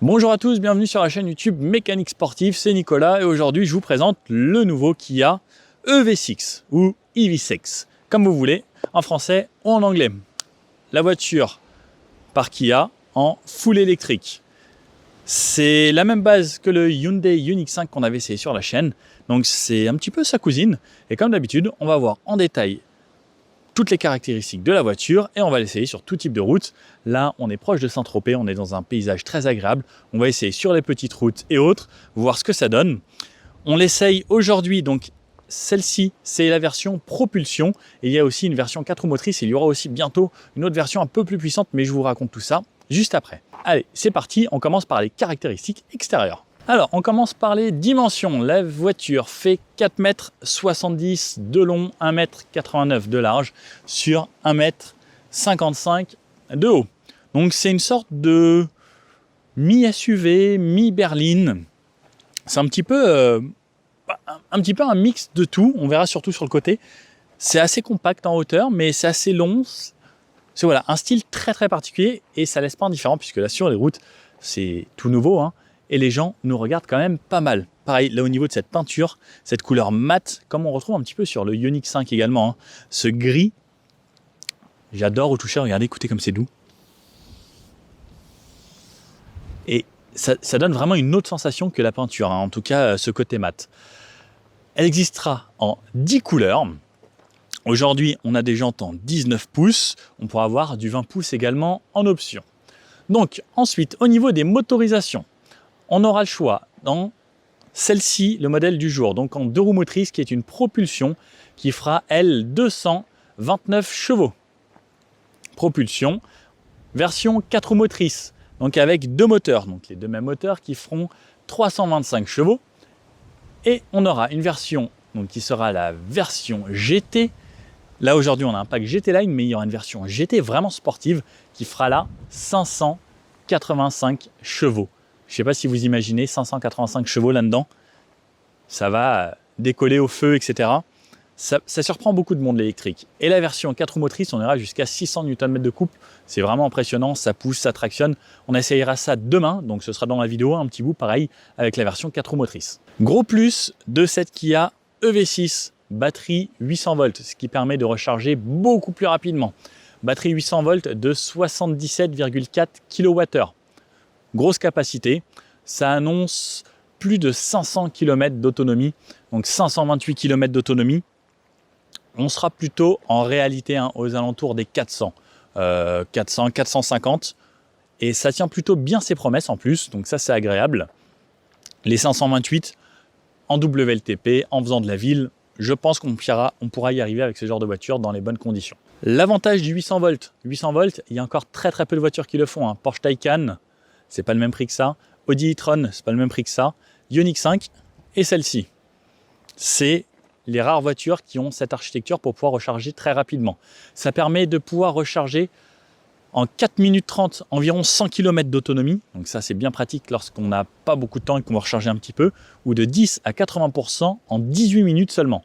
Bonjour à tous, bienvenue sur la chaîne YouTube Mécanique Sportive, c'est Nicolas et aujourd'hui je vous présente le nouveau Kia EV6 ou EV6, comme vous voulez, en français ou en anglais. La voiture par Kia en full électrique. C'est la même base que le Hyundai Ioniq 5 qu'on avait essayé sur la chaîne, donc c'est un petit peu sa cousine et comme d'habitude on va voir en détail toutes les caractéristiques de la voiture et on va l'essayer sur tout type de route. Là, on est proche de Saint-Tropez, on est dans un paysage très agréable. On va essayer sur les petites routes et autres, voir ce que ça donne. On l'essaye aujourd'hui, donc celle-ci, c'est la version propulsion. Et il y a aussi une version 4 roues motrices. Il y aura aussi bientôt une autre version un peu plus puissante, mais je vous raconte tout ça juste après. Allez, c'est parti, on commence par les caractéristiques extérieures. Alors, on commence par les dimensions. La voiture fait 4,70 m de long, 1,89 m de large sur 1,55 m de haut. Donc, c'est une sorte de mi-SUV, mi-berline. C'est un petit peu un mix de tout. On verra surtout sur le côté. C'est assez compact en hauteur, mais c'est assez long. C'est voilà, un style très très particulier et ça laisse pas indifférent puisque là, sur les routes, c'est tout nouveau, hein. Et les gens nous regardent quand même pas mal. Pareil, là au niveau de cette peinture, cette couleur mate, comme on retrouve un petit peu sur le Ioniq 5 également, hein. Ce gris, j'adore au toucher, regardez, écoutez comme c'est doux. Et ça donne vraiment une autre sensation que la peinture, hein. En tout cas ce côté mat. Elle existera en 10 couleurs. Aujourd'hui, on a des jantes en 19 pouces, on pourra avoir du 20 pouces également en option. Donc ensuite, au niveau des motorisations, on aura le choix dans celle-ci, le modèle du jour, donc en 2 roues motrices qui est une propulsion qui fera, elle, 229 chevaux. Propulsion, version 4 roues motrices, donc avec 2 moteurs, donc les 2 mêmes moteurs qui feront 325 chevaux. Et on aura une version donc, qui sera la version GT. Là aujourd'hui on a un pack GT Line, mais il y aura une version GT vraiment sportive qui fera là 585 chevaux. Je ne sais pas si vous imaginez 585 chevaux là-dedans. Ça va décoller au feu, etc. Ça surprend beaucoup de monde l'électrique. Et la version 4 roues motrices, on ira jusqu'à 600 Nm de couple. C'est vraiment impressionnant, ça pousse, ça tractionne. On essayera ça demain, donc ce sera dans la vidéo, un petit bout pareil avec la version 4 roues motrices. Gros plus de cette Kia EV6, batterie 800 volts, ce qui permet de recharger beaucoup plus rapidement. Batterie 800 volts de 77,4 kWh. Grosse capacité, ça annonce plus de 500 km d'autonomie, donc 528 km d'autonomie. On sera plutôt en réalité aux alentours des 400, 450 et ça tient plutôt bien ses promesses en plus, donc ça c'est agréable. Les 528 en WLTP, en faisant de la ville, je pense qu'on pourra y arriver avec ce genre de voiture dans les bonnes conditions. L'avantage du 800 volts, il y a encore très peu de voitures qui le font, hein. Porsche Taycan, c'est pas le même prix que ça. Audi e-tron, c'est pas le même prix que ça. Ioniq 5 et celle-ci. C'est les rares voitures qui ont cette architecture pour pouvoir recharger très rapidement. Ça permet de pouvoir recharger en 4 minutes 30 environ 100 km d'autonomie. Donc ça, c'est bien pratique lorsqu'on n'a pas beaucoup de temps et qu'on va recharger un petit peu. Ou de 10 à 80% en 18 minutes seulement.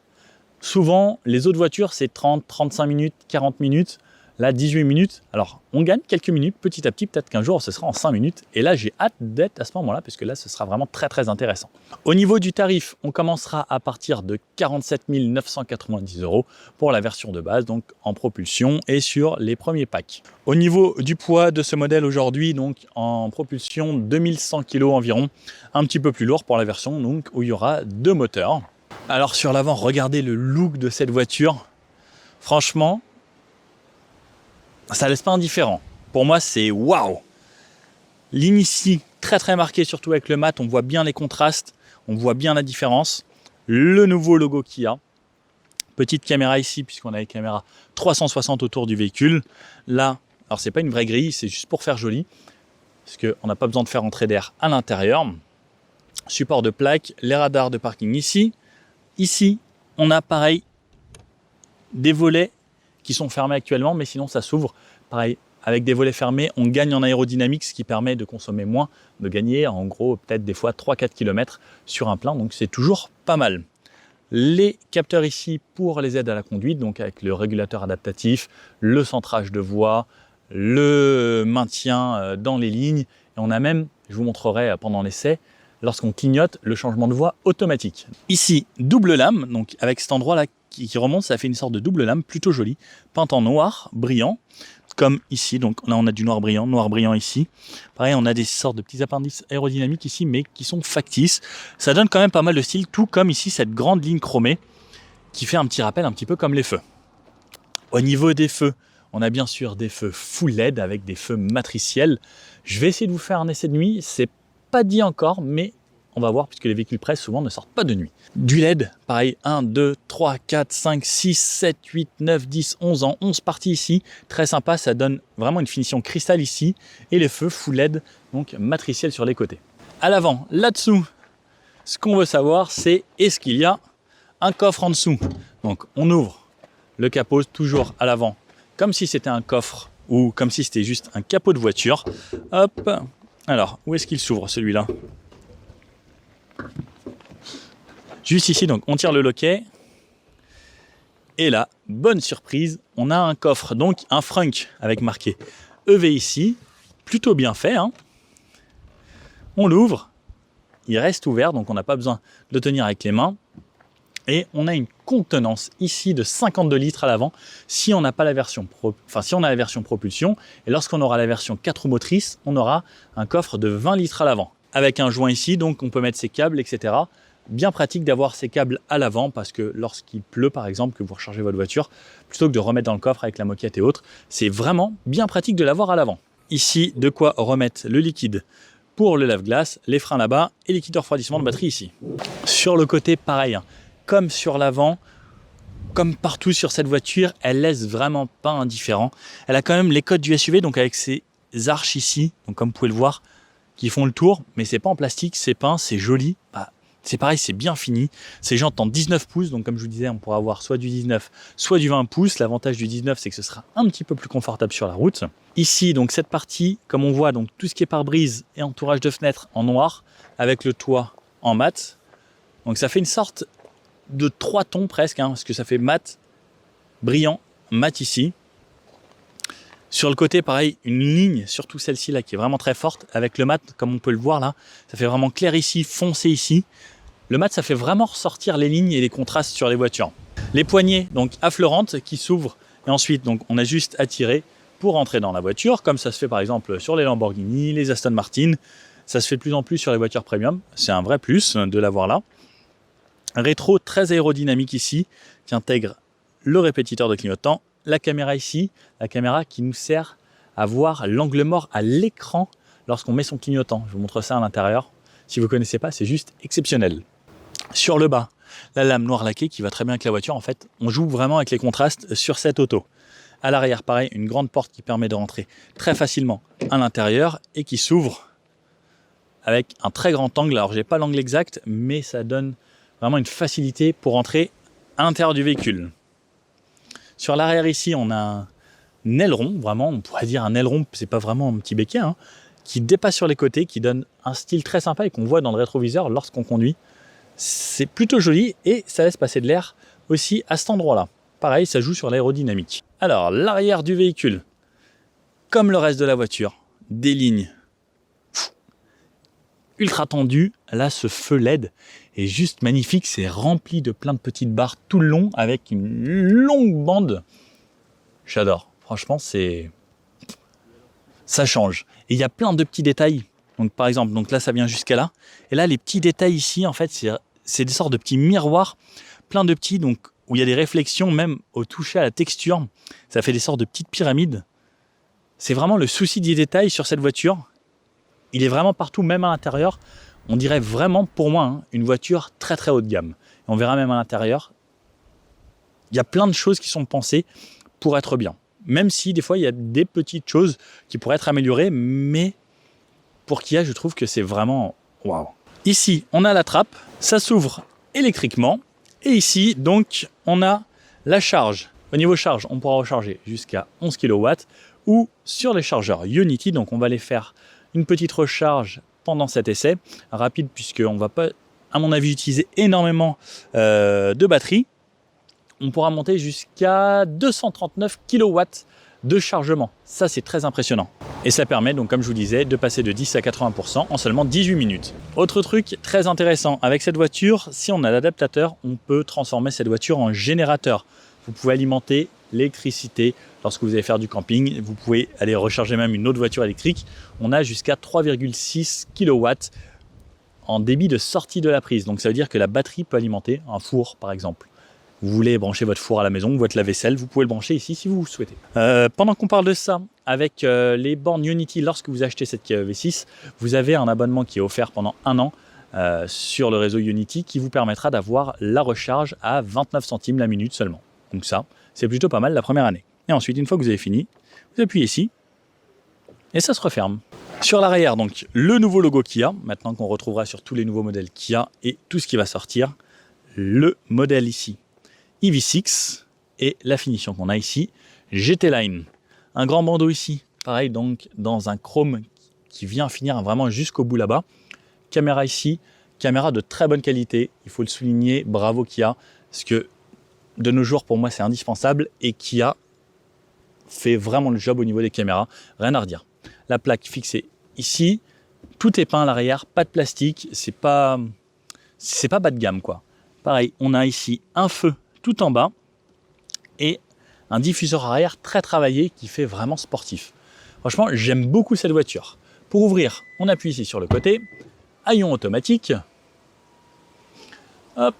Souvent, les autres voitures, c'est 30, 35 minutes, 40 minutes. Là, 18 minutes. Alors, on gagne quelques minutes petit à petit. Peut-être qu'un jour, ce sera en 5 minutes. Et là, j'ai hâte d'être à ce moment-là, parce que là, ce sera vraiment très, très intéressant. Au niveau du tarif, on commencera à partir de 47 990 € pour la version de base, donc en propulsion et sur les premiers packs. Au niveau du poids de ce modèle aujourd'hui, donc en propulsion, 2100 kg environ. Un petit peu plus lourd pour la version donc, où il y aura 2 moteurs. Alors, sur l'avant, regardez le look de cette voiture. Franchement, ça laisse pas indifférent. Pour moi, c'est waouh. Ligne ici, très très marquée, surtout avec le mat. On voit bien les contrastes, on voit bien la différence. Le nouveau logo Kia. Petite caméra ici, puisqu'on a les caméras 360 autour du véhicule. Là, alors c'est pas une vraie grille, c'est juste pour faire joli. Parce qu'on n'a pas besoin de faire entrer d'air à l'intérieur. Support de plaque, les radars de parking ici. Ici, on a pareil des volets qui sont fermés actuellement, mais sinon ça s'ouvre. Pareil, avec des volets fermés, on gagne en aérodynamique, ce qui permet de consommer moins, de gagner en gros peut-être des fois 3-4 km sur un plein, donc c'est toujours pas mal. Les capteurs ici pour les aides à la conduite, donc avec le régulateur adaptatif, le centrage de voie, le maintien dans les lignes, et Et on a même, je vous montrerai pendant l'essai, lorsqu'on clignote, le changement de voie automatique. Ici, double lame, donc avec cet endroit-là qui remonte, ça fait une sorte de double lame plutôt jolie, peinte en noir, brillant, comme ici. Donc là, on a du noir brillant ici. Pareil, on a des sortes de petits appendices aérodynamiques ici, mais qui sont factices. Ça donne quand même pas mal de style, tout comme ici, cette grande ligne chromée, qui fait un petit rappel un petit peu comme les feux. Au niveau des feux, on a bien sûr des feux full LED avec des feux matriciels. Je vais essayer de vous faire un essai de nuit, c'est pas dit encore, mais on va voir puisque les véhicules presse souvent ne sortent pas de nuit. Du LED, pareil, 1, 2, 3, 4, 5, 6, 7, 8, 9, 10, 11 en 11 parties ici. Très sympa, ça donne vraiment une finition cristal ici. Et les feux full LED, donc matriciels sur les côtés. À l'avant, là-dessous, ce qu'on veut savoir, c'est est-ce qu'il y a un coffre en dessous. Donc on ouvre le capot toujours à l'avant, comme si c'était un coffre ou comme si c'était juste un capot de voiture. Hop. Alors, où est-ce qu'il s'ouvre celui-là? Juste ici, donc on tire le loquet. Et là, bonne surprise, on a un coffre, donc un frunk avec marqué EV ici. Plutôt bien fait, hein. On l'ouvre, il reste ouvert, donc on n'a pas besoin de le tenir avec les mains. Et on a une contenance ici de 52 litres à l'avant si on n'a pas la version si on a la version propulsion. Et lorsqu'on aura la version 4 roues motrices, on aura un coffre de 20 litres à l'avant. Avec un joint ici, donc on peut mettre ses câbles, etc. Bien pratique d'avoir ces câbles à l'avant parce que lorsqu'il pleut par exemple, que vous rechargez votre voiture, plutôt que de remettre dans le coffre avec la moquette et autres, c'est vraiment bien pratique de l'avoir à l'avant. Ici, de quoi remettre le liquide pour le lave-glace, les freins là-bas et liquide de refroidissement de batterie ici. Sur le côté, pareil, hein. Comme sur l'avant, comme partout sur cette voiture, elle laisse vraiment pas indifférent. Elle a quand même les codes du SUV, donc avec ces arches ici, donc comme vous pouvez le voir, qui font le tour, mais c'est pas en plastique, c'est peint, c'est joli. Bah, c'est pareil, c'est bien fini. Ces jantes en 19 pouces, donc comme je vous disais, on pourra avoir soit du 19, soit du 20 pouces. L'avantage du 19, c'est que ce sera un petit peu plus confortable sur la route. Ici, donc cette partie, comme on voit, donc tout ce qui est pare-brise et entourage de fenêtres en noir, avec le toit en mat. Donc ça fait une sorte de 3 tons presque, hein, parce que ça fait mat, brillant, mat ici. Sur le côté, pareil, une ligne, surtout celle-ci là, qui est vraiment très forte, avec le mat, comme on peut le voir là, ça fait vraiment clair ici, foncé ici. Le mat, ça fait vraiment ressortir les lignes et les contrastes sur les voitures. Les poignées, donc affleurantes, qui s'ouvrent, et ensuite, donc, on a juste à tirer pour entrer dans la voiture, comme ça se fait par exemple sur les Lamborghini, les Aston Martin. Ça se fait de plus en plus sur les voitures premium, c'est un vrai plus de l'avoir là. Un rétro très aérodynamique ici, qui intègre le répétiteur de clignotant, la caméra ici, la caméra qui nous sert à voir l'angle mort à l'écran lorsqu'on met son clignotant. Je vous montre ça à l'intérieur. Si vous ne connaissez pas, c'est juste exceptionnel. Sur le bas, la lame noire laquée qui va très bien avec la voiture. En fait, on joue vraiment avec les contrastes sur cette auto. À l'arrière, pareil, une grande porte qui permet de rentrer très facilement à l'intérieur et qui s'ouvre avec un très grand angle. Alors, j'ai pas l'angle exact, mais ça donne vraiment une facilité pour entrer à l'intérieur du véhicule. Sur l'arrière ici, on a un aileron, vraiment, on pourrait dire un aileron, c'est pas vraiment un petit béquet, hein, qui dépasse sur les côtés, qui donne un style très sympa et qu'on voit dans le rétroviseur lorsqu'on conduit. C'est plutôt joli et ça laisse passer de l'air aussi à cet endroit-là. Pareil, ça joue sur l'aérodynamique. Alors, l'arrière du véhicule, comme le reste de la voiture, des lignes ultra tendues. Là, ce feu LED est juste magnifique. C'est rempli de plein de petites barres tout le long avec une longue bande. J'adore. Franchement, ça change. Et il y a plein de petits détails. Donc, par exemple, donc là, ça vient jusqu'à là. Et là, les petits détails ici, en fait, c'est des sortes de petits miroirs, plein de petits, donc où il y a des réflexions, même au toucher à la texture. Ça fait des sortes de petites pyramides. C'est vraiment le souci des détails sur cette voiture. Il est vraiment partout, même à l'intérieur. On dirait vraiment, pour moi, hein, une voiture très très haut de gamme. Et on verra même à l'intérieur, il y a plein de choses qui sont pensées pour être bien. Même si des fois, il y a des petites choses qui pourraient être améliorées, mais pour Kia, je trouve que c'est vraiment waouh. Ici, on a la trappe, ça s'ouvre électriquement. Et ici, donc, on a la charge. Au niveau charge, on pourra recharger jusqu'à 11 kW ou sur les chargeurs Ionity. Donc, on va les faire une petite recharge pendant cet essai, rapide puisqu'on ne va pas, à mon avis, utiliser énormément de batterie. On pourra monter jusqu'à 239 kW de chargement. Ça, c'est très impressionnant. Et ça permet donc, comme je vous disais, de passer de 10 à 80% en seulement 18 minutes. Autre truc très intéressant, avec cette voiture, si on a l'adaptateur, on peut transformer cette voiture en générateur. Vous pouvez alimenter l'électricité lorsque vous allez faire du camping. Vous pouvez aller recharger même une autre voiture électrique. On a jusqu'à 3,6 kW en débit de sortie de la prise. Donc ça veut dire que la batterie peut alimenter un four, par exemple. Vous voulez brancher votre four à la maison, votre lave-vaisselle, vous pouvez le brancher ici si vous le souhaitez. Pendant qu'on parle de ça, avec les bornes Ionity, lorsque vous achetez cette V6, vous avez un abonnement qui est offert pendant 1 an sur le réseau Ionity qui vous permettra d'avoir la recharge à 29 centimes la minute seulement. Donc ça, c'est plutôt pas mal la première année. Et ensuite, une fois que vous avez fini, vous appuyez ici et ça se referme. Sur l'arrière, donc le nouveau logo Kia, maintenant qu'on retrouvera sur tous les nouveaux modèles Kia et tout ce qui va sortir, le modèle ici EV6 et la finition qu'on a ici, GT Line. Un grand bandeau ici, pareil donc dans un chrome qui vient finir vraiment jusqu'au bout là-bas. Caméra ici, caméra de très bonne qualité, il faut le souligner, bravo Kia, parce que de nos jours pour moi c'est indispensable et Kia fait vraiment le job au niveau des caméras, rien à redire. La plaque fixée ici, tout est peint à l'arrière, pas de plastique, c'est pas bas de gamme quoi. Pareil, on a ici un feu tout en bas et un diffuseur arrière très travaillé qui fait vraiment sportif. Franchement, j'aime beaucoup cette voiture. Pour ouvrir, on appuie ici sur le côté, haillon automatique. Hop.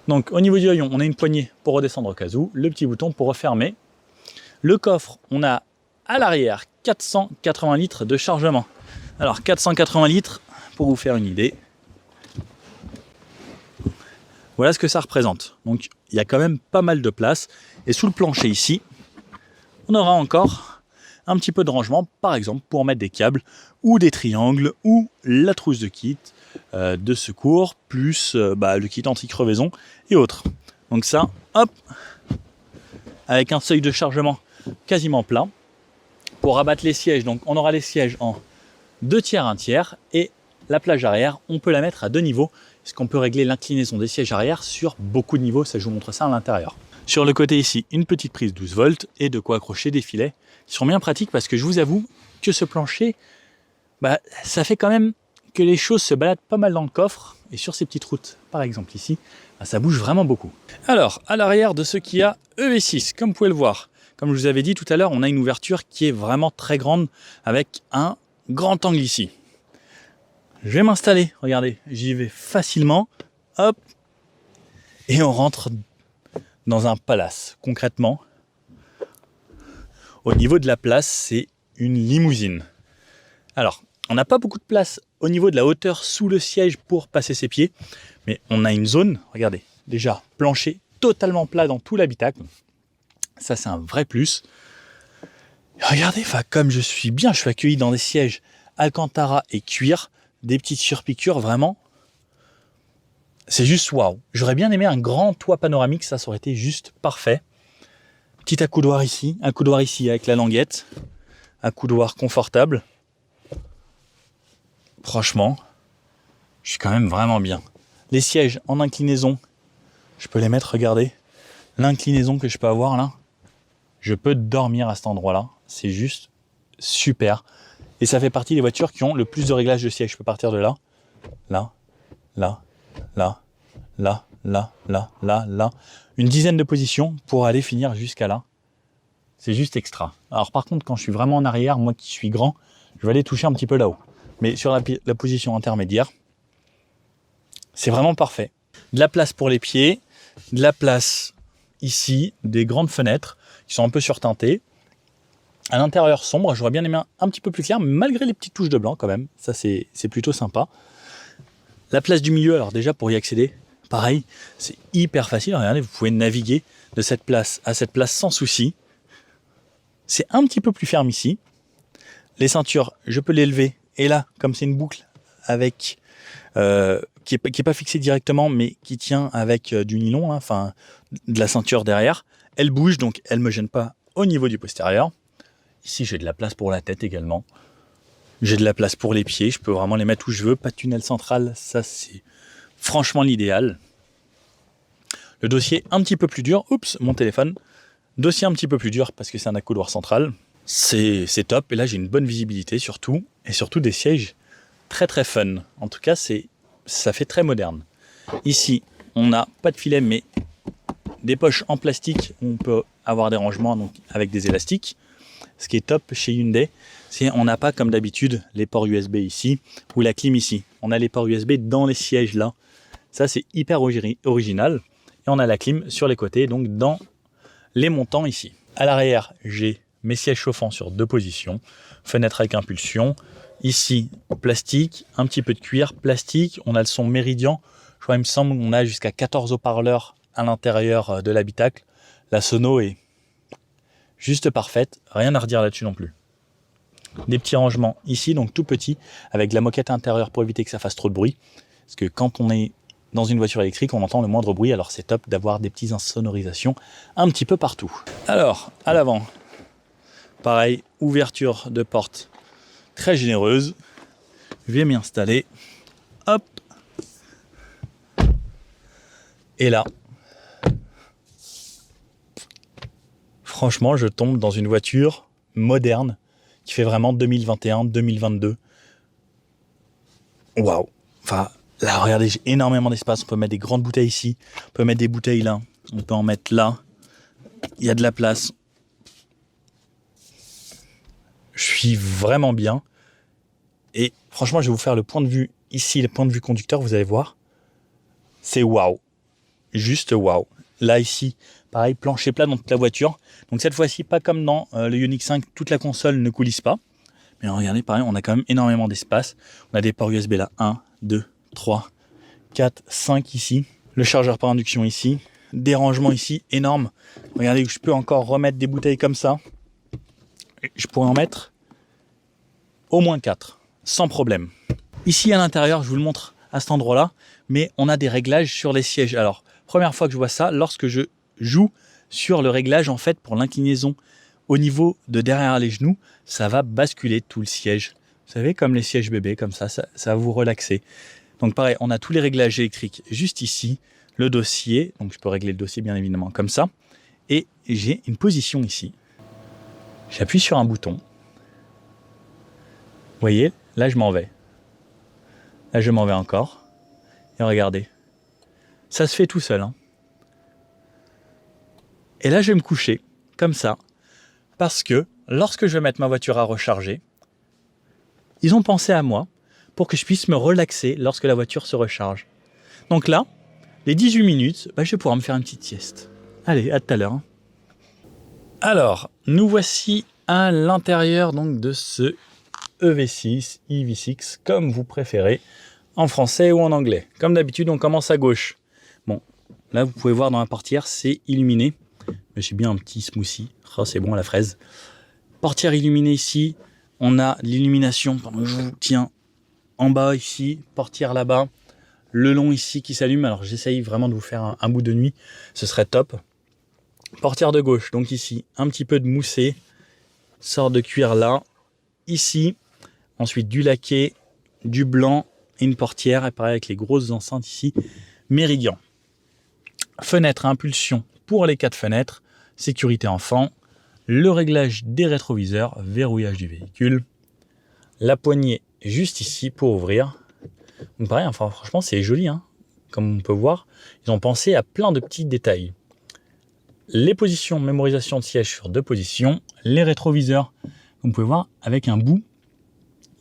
Donc au niveau du haillon, on a une poignée pour redescendre au cas où, le petit bouton pour refermer. Le coffre, on a à l'arrière 480 litres de chargement. Alors 480 litres, pour vous faire une idée, voilà ce que ça représente. Donc il y a quand même pas mal de place. Et sous le plancher ici, on aura encore un petit peu de rangement, par exemple pour mettre des câbles ou des triangles ou la trousse de kit de secours, plus le kit anti-crevaison et autres. Donc ça, hop, avec un seuil de chargement quasiment plein. Pour abattre les sièges, donc on aura les sièges en 2 tiers, 1 tiers et la plage arrière, on peut la mettre à 2 niveaux, puisqu'on peut régler l'inclinaison des sièges arrière sur beaucoup de niveaux, ça je vous montre ça à l'intérieur. Sur le côté ici, une petite prise 12 volts et de quoi accrocher des filets qui sont bien pratiques parce que je vous avoue que ce plancher, ça fait quand même que les choses se baladent pas mal dans le coffre et sur ces petites routes, par exemple ici, ça bouge vraiment beaucoup. Alors, à l'arrière de ce Kia EV6, comme vous pouvez le voir, comme je vous avais dit tout à l'heure, on a une ouverture qui est vraiment très grande avec un grand angle ici. Je vais m'installer, regardez, j'y vais facilement, hop, et on rentre dans un palace. Concrètement, au niveau de la place, c'est une limousine. Alors, on n'a pas beaucoup de place au niveau de la hauteur sous le siège pour passer ses pieds, mais on a une zone, regardez, déjà plancher totalement plat dans tout l'habitacle. Ça, c'est un vrai plus. Regardez, comme je suis bien, je suis accueilli dans des sièges Alcantara et cuir, des petites surpiqûres, vraiment. C'est juste waouh. J'aurais bien aimé un grand toit panoramique, ça aurait été juste parfait. Petit accoudoir ici avec la languette. Accoudoir confortable. Franchement, je suis quand même vraiment bien. Les sièges en inclinaison, je peux les mettre, regardez. L'inclinaison que je peux avoir là, je peux dormir à cet endroit-là. C'est juste super. Et ça fait partie des voitures qui ont le plus de réglages de siège. Je peux partir de là, là, là, là, là, là, là, là, là. Une dizaine de positions pour aller finir jusqu'à là. C'est juste extra. Alors par contre, quand je suis vraiment en arrière, moi qui suis grand, je vais aller toucher un petit peu là-haut. Mais sur la position intermédiaire, c'est vraiment parfait. De la place pour les pieds, de la place ici, des grandes fenêtres qui sont un peu surteintées. À l'intérieur sombre, j'aurais bien aimé un petit peu plus clair, malgré les petites touches de blanc quand même. Ça, c'est plutôt sympa. La place du milieu, alors déjà pour y accéder, pareil, c'est hyper facile. Regardez, vous pouvez naviguer de cette place à cette place sans souci. C'est un petit peu plus ferme ici. Les ceintures, je peux les lever. Et là, comme c'est une boucle avec qui est pas fixée directement, mais qui tient avec du nylon, hein, enfin de la ceinture derrière, elle bouge, donc elle me gêne pas au niveau du postérieur. Ici, j'ai de la place pour la tête également. J'ai de la place pour les pieds. Je peux vraiment les mettre où je veux. Pas de tunnel central. Ça, c'est franchement l'idéal. Le dossier un petit peu plus dur. Oups, mon téléphone. Dossier un petit peu plus dur parce que c'est un accoudoir central. C'est top. Et là, j'ai une bonne visibilité surtout. Et surtout des sièges très très fun. En tout cas, ça fait très moderne. Ici, on n'a pas de filet, mais des poches en plastique où on peut avoir des rangements donc avec des élastiques. Ce qui est top chez Hyundai, c'est on n'a pas comme d'habitude les ports USB ici ou la clim ici. On a les ports USB dans les sièges là. Ça, c'est hyper original. Et on a la clim sur les côtés, donc dans les montants ici. À l'arrière, j'ai mes sièges chauffants sur 2 positions, fenêtre avec impulsion. Ici, plastique, un petit peu de cuir, plastique. On a le son Meridian. Je crois, il me semble qu'on a jusqu'à 14 haut-parleurs à l'intérieur de l'habitacle. La sono est juste parfaite. Rien à redire là-dessus non plus. Des petits rangements ici, donc tout petit, avec la moquette intérieure pour éviter que ça fasse trop de bruit. Parce que quand on est dans une voiture électrique, on entend le moindre bruit. Alors c'est top d'avoir des petites insonorisations un petit peu partout. Alors, à l'avant, pareil, ouverture de porte très généreuse. Je vais m'y installer. Hop. Et là, franchement, je tombe dans une voiture moderne qui fait vraiment 2021-2022. Waouh. Enfin, là, regardez, j'ai énormément d'espace. On peut mettre des grandes bouteilles ici. On peut mettre des bouteilles là. On peut en mettre là. Il y a de la place. Je suis vraiment bien. Et franchement, je vais vous faire le point de vue ici, le point de vue conducteur, vous allez voir. C'est waouh. Juste waouh. Là, ici, pareil, plancher plat dans toute la voiture. Donc cette fois-ci, pas comme dans le Ioniq 5, toute la console ne coulisse pas. Mais regardez, pareil, on a quand même énormément d'espace. On a des ports USB là. 1, 2, 3, 4, 5 ici. Le chargeur par induction ici. Des rangements ici, énormes. Regardez, je peux encore remettre des bouteilles comme ça. Je pourrais en mettre au moins 4, sans problème. Ici à l'intérieur, je vous le montre à cet endroit-là, mais on a des réglages sur les sièges. Alors, première fois que je vois ça, lorsque je joue sur le réglage en fait pour l'inclinaison au niveau de derrière les genoux, ça va basculer tout le siège. Vous savez, comme les sièges bébés, comme ça va vous relaxer. Donc pareil, on a tous les réglages électriques juste ici, le dossier, donc je peux régler le dossier bien évidemment comme ça, et j'ai une position ici. J'appuie sur un bouton. Vous voyez, là je m'en vais. Là je m'en vais encore. Et regardez, ça se fait tout seul. Hein. Et là je vais me coucher, comme ça, parce que lorsque je vais mettre ma voiture à recharger, ils ont pensé à moi pour que je puisse me relaxer lorsque la voiture se recharge. Donc là, les 18 minutes, je vais pouvoir me faire une petite sieste. Allez, à tout à l'heure. Hein. Alors, nous voici à l'intérieur donc de ce EV6, EV6, comme vous préférez, en français ou en anglais. Comme d'habitude, on commence à gauche. Bon, là, vous pouvez voir dans la portière, c'est illuminé. Mais j'ai bien un petit smoothie. Oh, c'est bon, à la fraise. Portière illuminée ici. On a l'illumination pendant que je vous tiens en bas ici. Portière là-bas. Le long ici qui s'allume. Alors, j'essaye vraiment de vous faire un bout de nuit. Ce serait top. Portière de gauche. Donc ici, un petit peu de moussé. Sort de cuir là. Ici. Ensuite, du laqué, du blanc et une portière. Et pareil avec les grosses enceintes ici. Meridian. Fenêtre à impulsion pour les 4 fenêtres. Sécurité enfant. Le réglage des rétroviseurs. Verrouillage du véhicule. La poignée juste ici pour ouvrir. Donc pareil, enfin, franchement, c'est joli. Hein. Comme on peut voir, ils ont pensé à plein de petits détails. Les positions, mémorisation de siège sur 2 positions. Les rétroviseurs, comme vous pouvez voir, avec un bout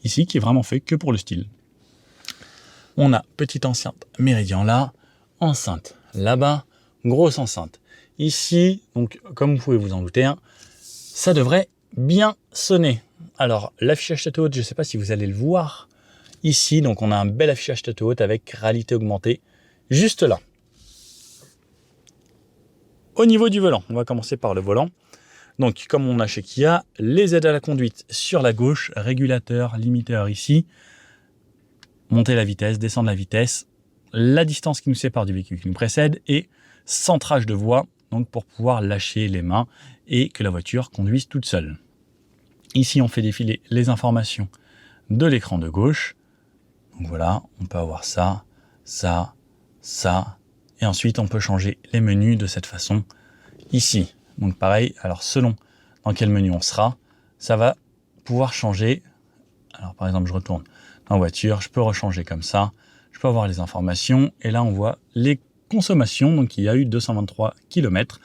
ici qui est vraiment fait que pour le style. On a petite enceinte Meridian là, enceinte là-bas, grosse enceinte. Ici, donc comme vous pouvez vous en douter, hein, ça devrait bien sonner. Alors, l'affichage tête haute, je ne sais pas si vous allez le voir ici. Donc, on a un bel affichage tête haute avec réalité augmentée juste là. Au niveau du volant, on va commencer par le volant. Donc, comme on a chez Kia, les aides à la conduite sur la gauche, régulateur, limiteur ici, monter la vitesse, descendre la vitesse, la distance qui nous sépare du véhicule qui nous précède et centrage de voie, donc pour pouvoir lâcher les mains et que la voiture conduise toute seule. Ici, on fait défiler les informations de l'écran de gauche. Donc voilà, on peut avoir ça, ça, ça. Et ensuite, on peut changer les menus de cette façon. Ici, Donc pareil, alors selon dans quel menu on sera, ça va pouvoir changer. Alors par exemple, je retourne dans voiture, je peux rechanger comme ça, je peux avoir les informations, et là on voit les consommations, donc il y a eu 223 km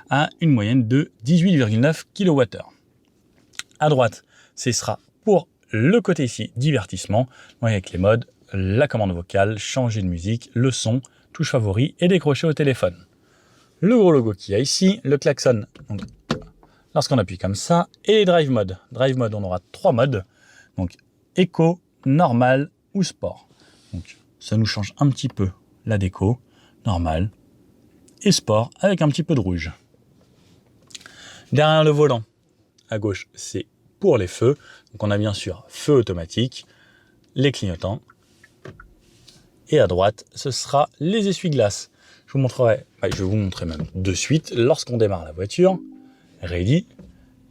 à une moyenne de 18,9 kWh. À droite, ce sera pour le côté ici, divertissement, avec les modes, la commande vocale, changer de musique, le son, touche favori et décrocher au téléphone. Le gros logo qu'il y a ici, le klaxon, donc lorsqu'on appuie comme ça, et les drive mode. Drive mode, on aura 3 modes, donc éco, normal ou sport. Donc ça nous change un petit peu la déco, normal et sport avec un petit peu de rouge. Derrière le volant, à gauche, c'est pour les feux. Donc on a bien sûr feu automatique, les clignotants. Et à droite, ce sera les essuie-glaces. Je vais vous montrer même de suite lorsqu'on démarre la voiture. Ready.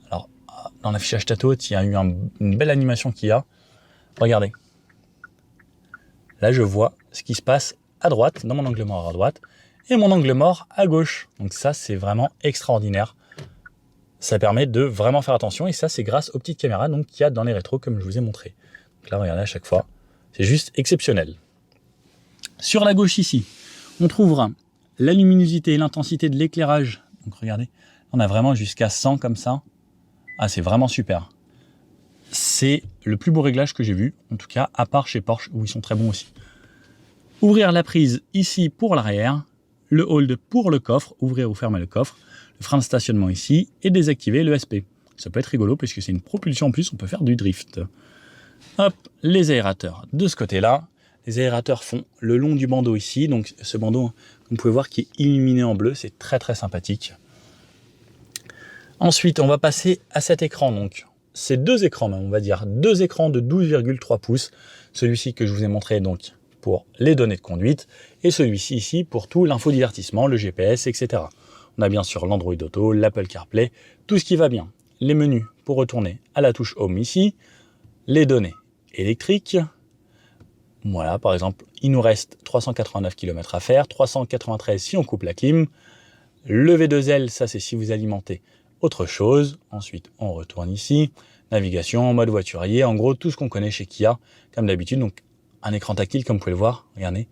Alors, dans l'affichage Tato, il y a eu une belle animation qu'il y a. Regardez. Là, je vois ce qui se passe à droite, dans mon angle mort à droite, et mon angle mort à gauche. Donc ça, c'est vraiment extraordinaire. Ça permet de vraiment faire attention, et ça, c'est grâce aux petites caméras qu'il y a dans les rétros, comme je vous ai montré. Donc là, regardez à chaque fois. C'est juste exceptionnel. Sur la gauche ici, on trouvera la luminosité et l'intensité de l'éclairage. Donc regardez, on a vraiment jusqu'à 100 comme ça. Ah, c'est vraiment super. C'est le plus beau réglage que j'ai vu, en tout cas, à part chez Porsche, où ils sont très bons aussi. Ouvrir la prise ici pour l'arrière, le hold pour le coffre, ouvrir ou fermer le coffre, le frein de stationnement ici, et désactiver l'ESP. Ça peut être rigolo, parce que c'est une propulsion en plus, on peut faire du drift. Hop, les aérateurs de ce côté-là. Les aérateurs font le long du bandeau ici, donc ce bandeau, vous pouvez voir, qui est illuminé en bleu, c'est très très sympathique. Ensuite, on va passer à cet écran, donc c'est 2 écrans, on va dire 2 écrans de 12,3 pouces, celui-ci que je vous ai montré donc pour les données de conduite, et celui-ci ici pour tout l'infodivertissement, le GPS, etc. On a bien sûr l'Android Auto, l'Apple CarPlay, tout ce qui va bien. Les menus pour retourner à la touche Home ici, les données électriques. Voilà, par exemple, il nous reste 389 km à faire, 393 si on coupe la clim. Le V2L, ça c'est si vous alimentez autre chose. Ensuite, on retourne ici. Navigation, mode voiturier, en gros, tout ce qu'on connaît chez Kia, comme d'habitude. Donc, un écran tactile, comme vous pouvez le voir, regardez,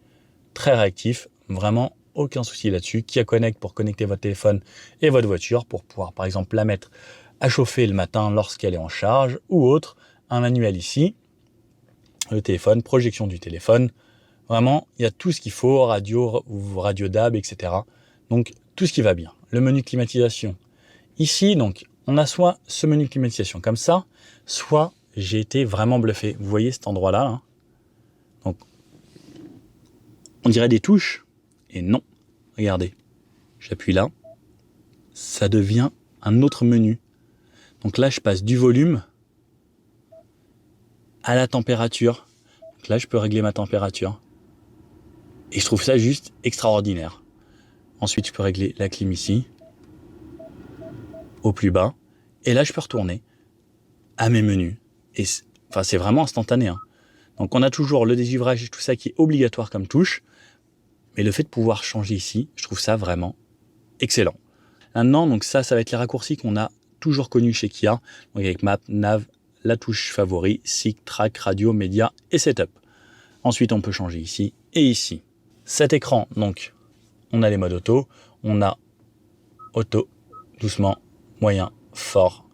très réactif, vraiment aucun souci là-dessus. Kia Connect pour connecter votre téléphone et votre voiture, pour pouvoir, par exemple, la mettre à chauffer le matin lorsqu'elle est en charge, ou autre. Un manuel ici. Le téléphone, projection du téléphone, vraiment il y a tout ce qu'il faut, radio DAB, etc. Donc tout ce qui va bien. Le menu climatisation. Ici, donc, on a soit ce menu climatisation comme ça, soit j'ai été vraiment bluffé. Vous voyez cet endroit-là, hein. Donc, on dirait des touches, et non. Regardez, j'appuie là, ça devient un autre menu. Donc là, je passe du volume à la température. Donc là, je peux régler ma température. Et je trouve ça juste extraordinaire. Ensuite, je peux régler la clim ici, au plus bas. Et là, je peux retourner à mes menus. Et c'est vraiment instantané, hein. Donc, on a toujours le dégivrage et tout ça qui est obligatoire comme touche. Mais le fait de pouvoir changer ici, je trouve ça vraiment excellent. Maintenant, donc ça va être les raccourcis qu'on a toujours connus chez Kia. Donc avec Map, Nav, la touche favori, SIC, Track, Radio, Média et Setup. Ensuite, on peut changer ici et ici. Cet écran, donc, on a les modes auto. On a auto, doucement, moyen, fort.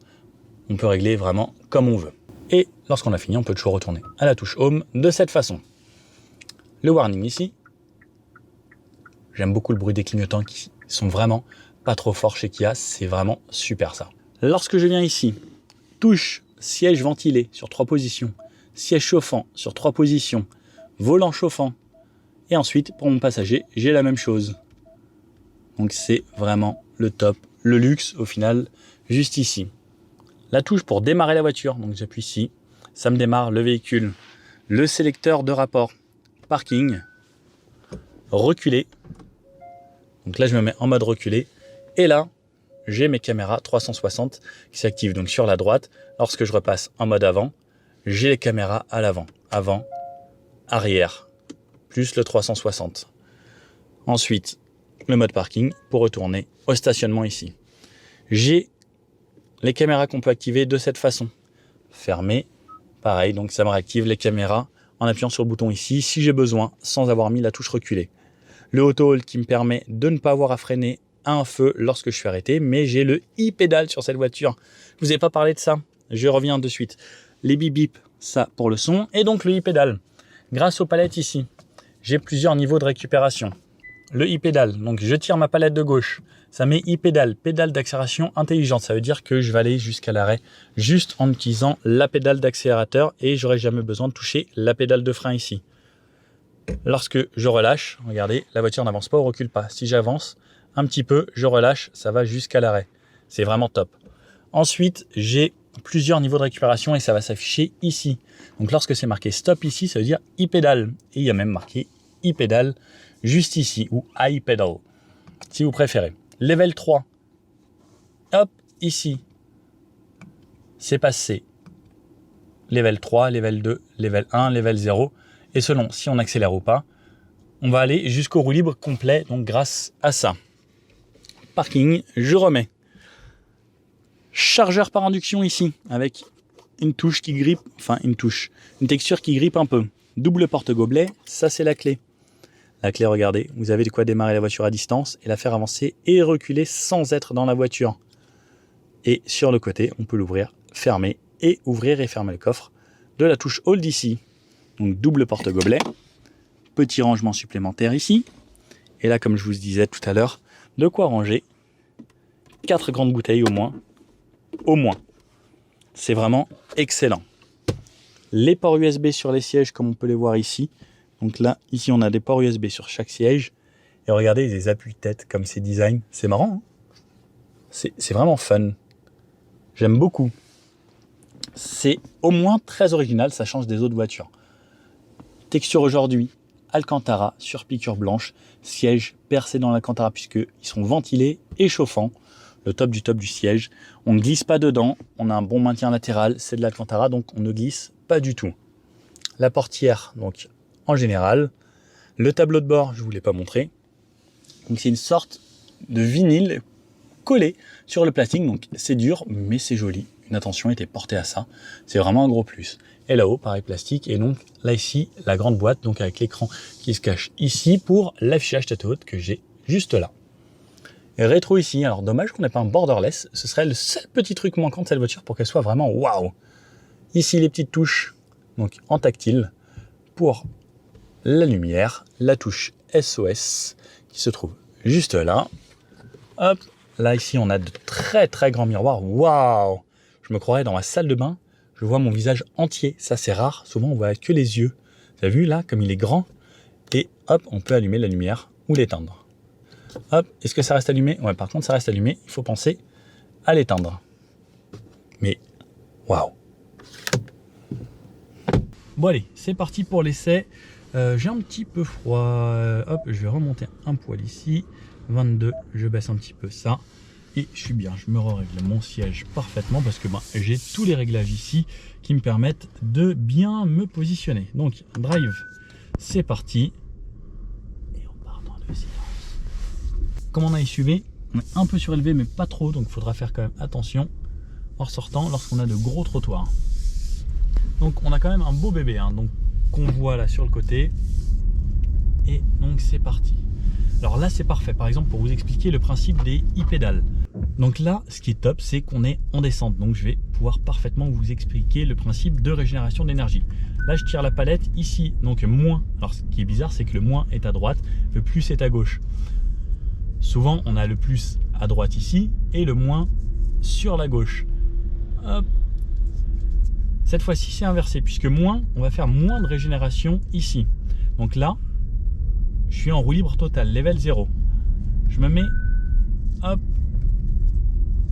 On peut régler vraiment comme on veut. Et lorsqu'on a fini, on peut toujours retourner à la touche Home de cette façon. Le warning ici. J'aime beaucoup le bruit des clignotants qui sont vraiment pas trop forts chez Kia. C'est vraiment super ça. Lorsque je viens ici, touche siège ventilé sur 3 positions, siège chauffant sur 3 positions, volant chauffant. Et ensuite, pour mon passager, j'ai la même chose. Donc c'est vraiment le top, le luxe au final, juste ici. La touche pour démarrer la voiture, donc j'appuie ici, ça me démarre le véhicule. Le sélecteur de rapport, parking, reculer. Donc là, je me mets en mode reculé. Et là, j'ai mes caméras 360 qui s'activent. Donc sur la droite, lorsque je repasse en mode avant, j'ai les caméras à l'avant. Avant, arrière, plus le 360. Ensuite, le mode parking pour retourner au stationnement ici. J'ai les caméras qu'on peut activer de cette façon. Fermer, pareil, donc ça me réactive les caméras en appuyant sur le bouton ici, si j'ai besoin, sans avoir mis la touche reculée. Le auto hold qui me permet de ne pas avoir à freiner à un feu lorsque je suis arrêté, mais j'ai le e-pédale sur cette voiture. Je vous ai pas parlé de ça, je reviens de suite. Les bip bip, ça pour le son, et donc le e-pédale. Grâce aux palettes ici, j'ai plusieurs niveaux de récupération. Le e-pédale, donc je tire ma palette de gauche, ça met e-pédale, pédale d'accélération intelligente. Ça veut dire que je vais aller jusqu'à l'arrêt juste en utilisant la pédale d'accélérateur et j'aurai jamais besoin de toucher la pédale de frein ici. Lorsque je relâche, regardez, la voiture n'avance pas ou recule pas. Si j'avance un petit peu, je relâche, ça va jusqu'à l'arrêt. C'est vraiment top. Ensuite, j'ai plusieurs niveaux de récupération et ça va s'afficher ici. Donc lorsque c'est marqué stop ici, ça veut dire e-pédale. Et il y a même marqué e-pédale juste ici, ou iPedal, si vous préférez. Level 3, hop, ici, c'est passé. Level 3, level 2, level 1, level 0. Et selon si on accélère ou pas, on va aller jusqu'au roue libre complet, donc grâce à ça. Parking, je remets. Chargeur par induction ici, avec une touche qui grippe, enfin une texture qui grippe un peu. Double porte-gobelet, ça c'est la clé. La clé, regardez, vous avez de quoi démarrer la voiture à distance et la faire avancer et reculer sans être dans la voiture. Et sur le côté, on peut l'ouvrir, fermer et ouvrir et fermer le coffre de la touche hold ici. Donc double porte-gobelet, petit rangement supplémentaire ici. Et là, comme je vous disais tout à l'heure, de quoi ranger 4 grandes bouteilles au moins. Au moins. C'est vraiment excellent. Les ports USB sur les sièges, comme on peut les voir ici. Donc là, ici, on a des ports USB sur chaque siège. Et regardez, des appuis-tête comme ces designs. C'est marrant, hein, c'est vraiment fun. J'aime beaucoup. C'est au moins très original, ça change des autres voitures. Texture aujourd'hui, Alcantara sur piqûre blanche. Siège percé dans l'Alcantara puisqu'ils sont ventilés et chauffants. Le top du siège. On ne glisse pas dedans. On a un bon maintien latéral. C'est de l'Alcantara, donc on ne glisse pas du tout. La portière, donc en général. Le tableau de bord, je ne vous l'ai pas montré. Donc c'est une sorte de vinyle collé sur le plastique. Donc c'est dur, mais c'est joli. Une attention a été portée à ça. C'est vraiment un gros plus. Et là-haut, pareil, plastique. Et donc là ici, la grande boîte, donc avec l'écran qui se cache ici pour l'affichage tête haute que j'ai juste là. Et rétro ici, alors dommage qu'on n'ait pas un borderless. Ce serait le seul petit truc manquant de cette voiture pour qu'elle soit vraiment waouh. Ici, les petites touches, donc en tactile, pour la lumière, la touche SOS qui se trouve juste là. Hop, là ici on a de très très grands miroirs. Waouh, je me croirais dans ma salle de bain. Je vois mon visage entier. Ça c'est rare. Souvent on voit que les yeux. Vous avez vu là comme il est grand. Et hop, on peut allumer la lumière ou l'éteindre. Hop, est-ce que ça reste allumé? Ouais, par contre ça reste allumé. Il faut penser à l'éteindre. Mais waouh. Bon allez, c'est parti pour l'essai. J'ai un petit peu froid. Hop, je vais remonter un poil ici. 22, je baisse un petit peu ça. Et je suis bien, je me règle mon siège parfaitement parce que j'ai tous les réglages ici qui me permettent de bien me positionner. Donc, drive, c'est parti. Et on part dans le silence. Comme on a SUV, on est un peu surélevé mais pas trop, donc il faudra faire quand même attention en ressortant lorsqu'on a de gros trottoirs. Donc on a quand même un beau bébé, hein, donc qu'on voit là sur le côté. Et donc c'est parti. Alors là c'est parfait, par exemple pour vous expliquer le principe des e-pédales. Donc là ce qui est top c'est qu'on est en descente, donc je vais pouvoir parfaitement vous expliquer le principe de régénération d'énergie. Là je tire la palette ici, donc moins. Alors ce qui est bizarre c'est que le moins est à droite, le plus est à gauche. Souvent on a le plus à droite ici et le moins sur la gauche. Hop. Cette fois-ci c'est inversé puisque moins, on va faire moins de régénération ici. Donc là, je suis en roue libre totale, level 0. Je me mets, hop,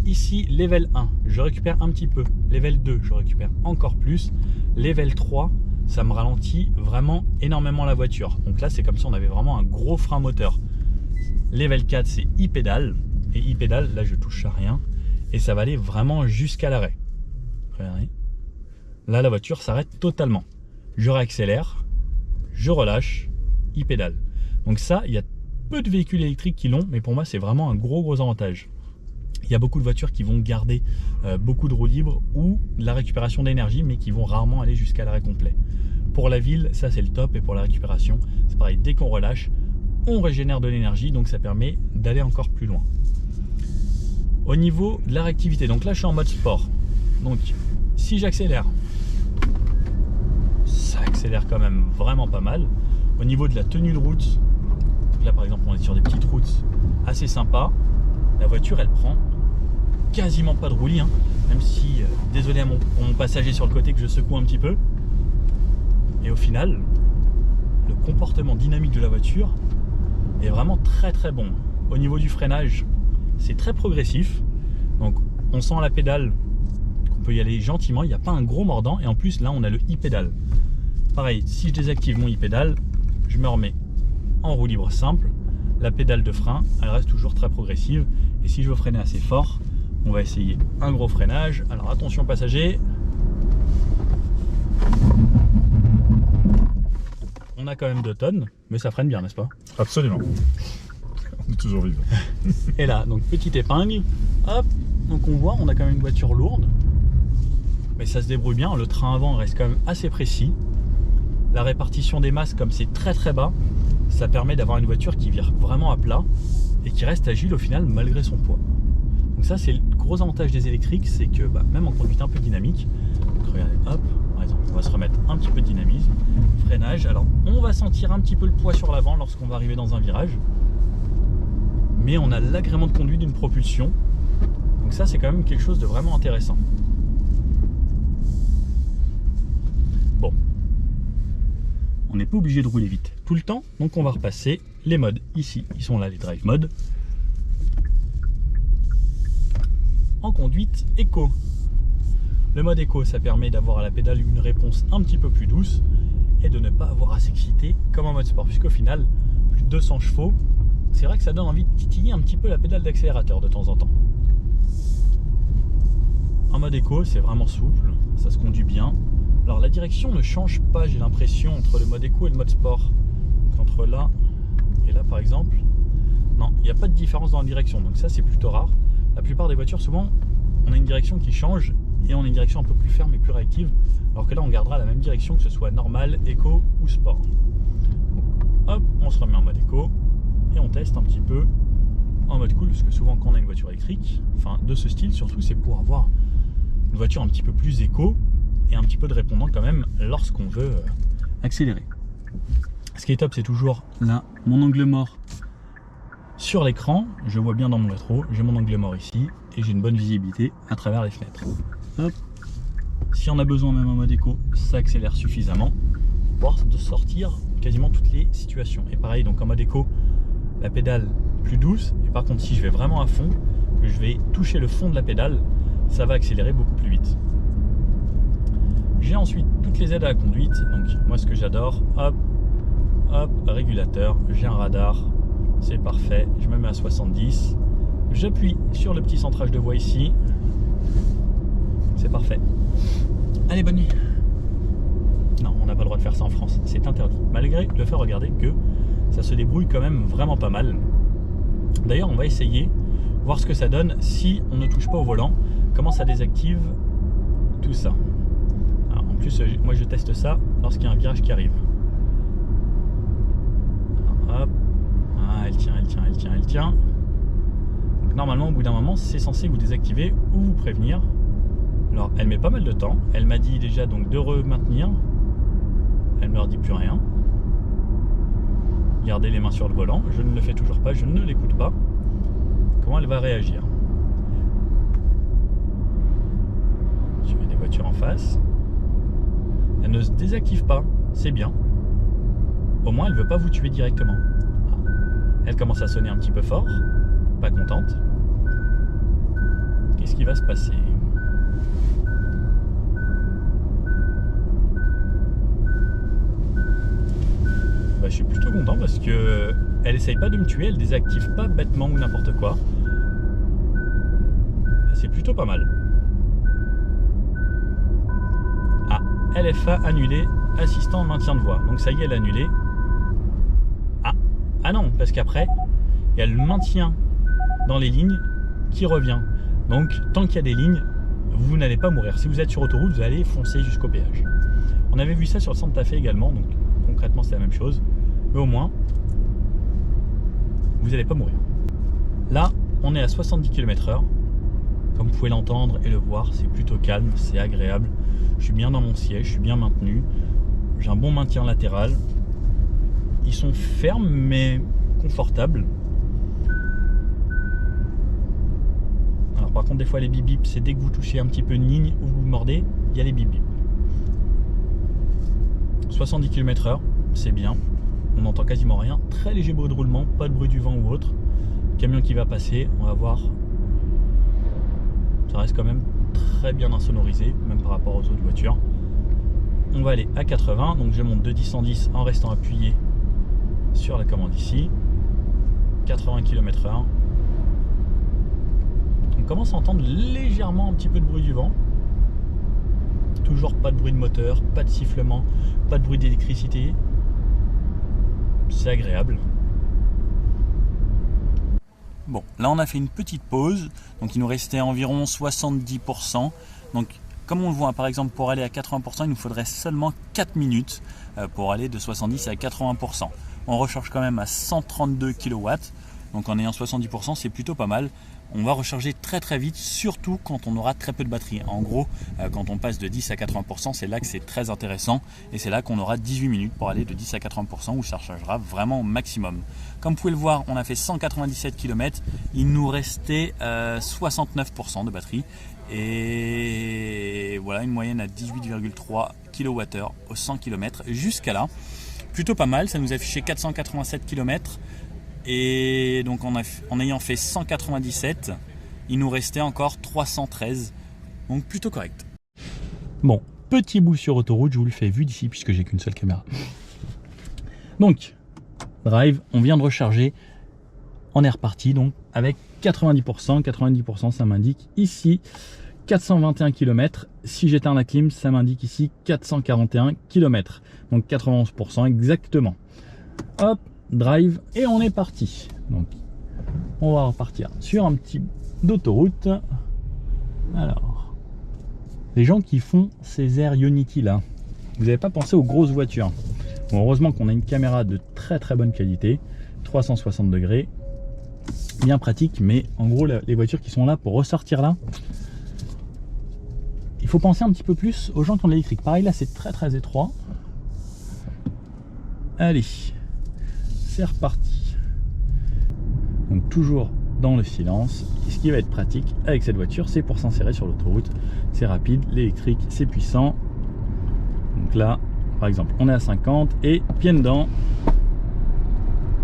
ici, level 1. Je récupère un petit peu. Level 2, je récupère encore plus. Level 3, ça me ralentit vraiment énormément la voiture. Donc là, c'est comme si on avait vraiment un gros frein moteur. Level 4, c'est e-pédale. Et e-pédale, là, je touche à rien. Et ça va aller vraiment jusqu'à l'arrêt. Regardez. Là, la voiture s'arrête totalement. Je réaccélère, je relâche, e-pédale. Donc ça, il y a peu de véhicules électriques qui l'ont, mais pour moi, c'est vraiment un gros avantage. Il y a beaucoup de voitures qui vont garder beaucoup de roues libres ou de la récupération d'énergie, mais qui vont rarement aller jusqu'à l'arrêt complet. Pour la ville, ça c'est le top, et pour la récupération, c'est pareil, dès qu'on relâche, on régénère de l'énergie, donc ça permet d'aller encore plus loin. Au niveau de la réactivité, donc là je suis en mode sport, donc si j'accélère, ça accélère quand même vraiment pas mal. Au niveau de la tenue de route, là par exemple on est sur des petites routes assez sympas, la voiture elle prend quasiment pas de roulis, hein, même si, désolé à mon passager sur le côté que je secoue un petit peu, et au final, le comportement dynamique de la voiture est vraiment très très bon. Au niveau du freinage, c'est très progressif, donc on sent à la pédale qu'on peut y aller gentiment, il n'y a pas un gros mordant, et en plus là on a le e-pédale. Pareil, si je désactive mon e-pédale, je me remets en roue libre simple, la pédale de frein, elle reste toujours très progressive, et si je veux freiner assez fort, on va essayer un gros freinage. Alors attention passager, on a quand même 2 tonnes, mais ça freine bien, n'est-ce pas? Absolument. On est toujours vivant. Et là, donc petite épingle, hop, donc on voit, on a quand même une voiture lourde, mais ça se débrouille bien, le train avant reste quand même assez précis. La répartition des masses, comme c'est très très bas, ça permet d'avoir une voiture qui vire vraiment à plat et qui reste agile au final malgré son poids. Donc ça c'est le gros avantage des électriques, c'est que même en conduite un peu dynamique, donc regardez, hop, par exemple, on va se remettre un petit peu de dynamisme, freinage, alors on va sentir un petit peu le poids sur l'avant lorsqu'on va arriver dans un virage, mais on a l'agrément de conduite d'une propulsion, donc ça c'est quand même quelque chose de vraiment intéressant. Bon, on n'est pas obligé de rouler vite tout le temps, donc on va repasser les modes. Ici, ils sont là, les drive modes. En conduite éco. Le mode éco, ça permet d'avoir à la pédale une réponse un petit peu plus douce et de ne pas avoir à s'exciter comme en mode sport, puisqu'au final, plus de 200 chevaux, c'est vrai que ça donne envie de titiller un petit peu la pédale d'accélérateur de temps en temps. En mode éco, c'est vraiment souple, ça se conduit bien. Alors la direction ne change pas, j'ai l'impression, entre le mode éco et le mode sport. Donc entre là et là par exemple, non, il n'y a pas de différence dans la direction, donc ça c'est plutôt rare. La plupart des voitures, souvent, on a une direction qui change et on a une direction un peu plus ferme et plus réactive, alors que là on gardera la même direction que ce soit normal, éco ou sport. Donc hop, on se remet en mode éco et on teste un petit peu en mode cool, parce que souvent quand on a une voiture électrique, enfin de ce style surtout, c'est pour avoir une voiture un petit peu plus éco et un petit peu de répondant quand même lorsqu'on veut accélérer. Ce qui est top, c'est toujours là mon angle mort sur l'écran, je vois bien dans mon rétro, j'ai mon angle mort ici et j'ai une bonne visibilité à travers les fenêtres. Hop. Si on a besoin même en mode éco, ça accélère suffisamment pour sortir quasiment toutes les situations. Et pareil, donc en mode éco, la pédale plus douce, et par contre si je vais vraiment à fond, que je vais toucher le fond de la pédale, ça va accélérer beaucoup plus vite. J'ai ensuite toutes les aides à la conduite, donc moi ce que j'adore, hop, hop, régulateur, j'ai un radar, c'est parfait, je me mets à 70, j'appuie sur le petit centrage de voix ici, c'est parfait. Allez, bonne nuit. Non, on n'a pas le droit de faire ça en France, c'est interdit, malgré le fait, regardez que ça se débrouille quand même vraiment pas mal. D'ailleurs, on va essayer, voir ce que ça donne si on ne touche pas au volant, comment ça désactive tout ça. Alors, en plus, moi je teste ça lorsqu'il y a un virage qui arrive. Alors, hop. Ah, elle tient, elle tient, elle tient, elle tient. Donc, normalement, au bout d'un moment, c'est censé vous désactiver ou vous prévenir. Alors, elle met pas mal de temps. Elle m'a dit déjà donc de re-maintenir. Elle me redit plus rien. Gardez les mains sur le volant. Je ne le fais toujours pas, je ne l'écoute pas. Comment elle va réagir? Je mets des voitures en face. Elle ne se désactive pas, c'est bien. Au moins, elle ne veut pas vous tuer directement. Elle commence à sonner un petit peu fort, pas contente. Qu'est-ce qui va se passer? Bah, je suis plutôt content parce que elle essaye pas de me tuer, elle désactive pas bêtement ou n'importe quoi. Bah, c'est plutôt pas mal. Ah, LFA annulé, assistant maintien de voix. Donc ça y est, elle a annulé. Ah non, parce qu'après, il y a le maintien dans les lignes qui revient. Donc tant qu'il y a des lignes, vous n'allez pas mourir. Si vous êtes sur autoroute, vous allez foncer jusqu'au péage. On avait vu ça sur le Santa Fe également, donc concrètement c'est la même chose. Mais au moins, vous n'allez pas mourir. Là, on est à 70 km/h. Comme vous pouvez l'entendre et le voir, c'est plutôt calme, c'est agréable. Je suis bien dans mon siège, je suis bien maintenu. J'ai un bon maintien latéral. Ils sont fermes mais confortables. Alors par contre, des fois les bip bip, c'est dès que vous touchez un petit peu une ligne ou vous mordez, il y a les bip bip. 70 km/h, c'est bien. On n'entend quasiment rien. Très léger bruit de roulement, pas de bruit du vent ou autre. Camion qui va passer, on va voir. Ça reste quand même très bien insonorisé, même par rapport aux autres voitures. On va aller à 80, donc je monte de 10 en 10 en restant appuyé sur la commande ici. 80 km/h. On commence à entendre légèrement un petit peu de bruit du vent. Toujours pas de bruit de moteur, pas de sifflement, pas de bruit d'électricité. C'est agréable. Bon, là on a fait une petite pause, donc il nous restait environ 70%. Donc comme on le voit par exemple pour aller à 80%, il nous faudrait seulement 4 minutes pour aller de 70 à 80%. On recharge quand même à 132 kW, donc en ayant 70% c'est plutôt pas mal. On va recharger très très vite, surtout quand on aura très peu de batterie. En gros, quand on passe de 10 à 80%, c'est là que c'est très intéressant. Et c'est là qu'on aura 18 minutes pour aller de 10 à 80%, où ça rechargera vraiment au maximum. Comme vous pouvez le voir, on a fait 197 km. Il nous restait 69% de batterie. Et voilà, une moyenne à 18,3 kWh au 100 km jusqu'à là. Plutôt pas mal, ça nous affichait 487 km. Et donc en ayant fait 197, il nous restait encore 313, donc plutôt correct. Bon, petit bout sur autoroute, je vous le fais vu d'ici puisque j'ai qu'une seule caméra. Donc, drive, on vient de recharger, on est reparti donc avec 90%. 90% ça m'indique ici 421 km. Si j'éteins la clim, ça m'indique ici 441 km. Donc 91% exactement. Hop, drive et on est parti. Donc on va repartir sur un petit d'autoroute. Alors les gens qui font ces airs Ionity là, vous n'avez pas pensé aux grosses voitures. Bon, heureusement qu'on a une caméra de très très bonne qualité, 360 degrés, bien pratique. Mais en gros les voitures qui sont là pour ressortir là, il faut penser un petit peu plus aux gens qui ont de l'électrique. Pareil là c'est très très étroit. Allez, c'est reparti. Donc toujours dans le silence. Et ce qui va être pratique avec cette voiture, c'est pour s'insérer sur l'autoroute. C'est rapide, l'électrique c'est puissant. Donc là par exemple on est à 50 et pied dedans,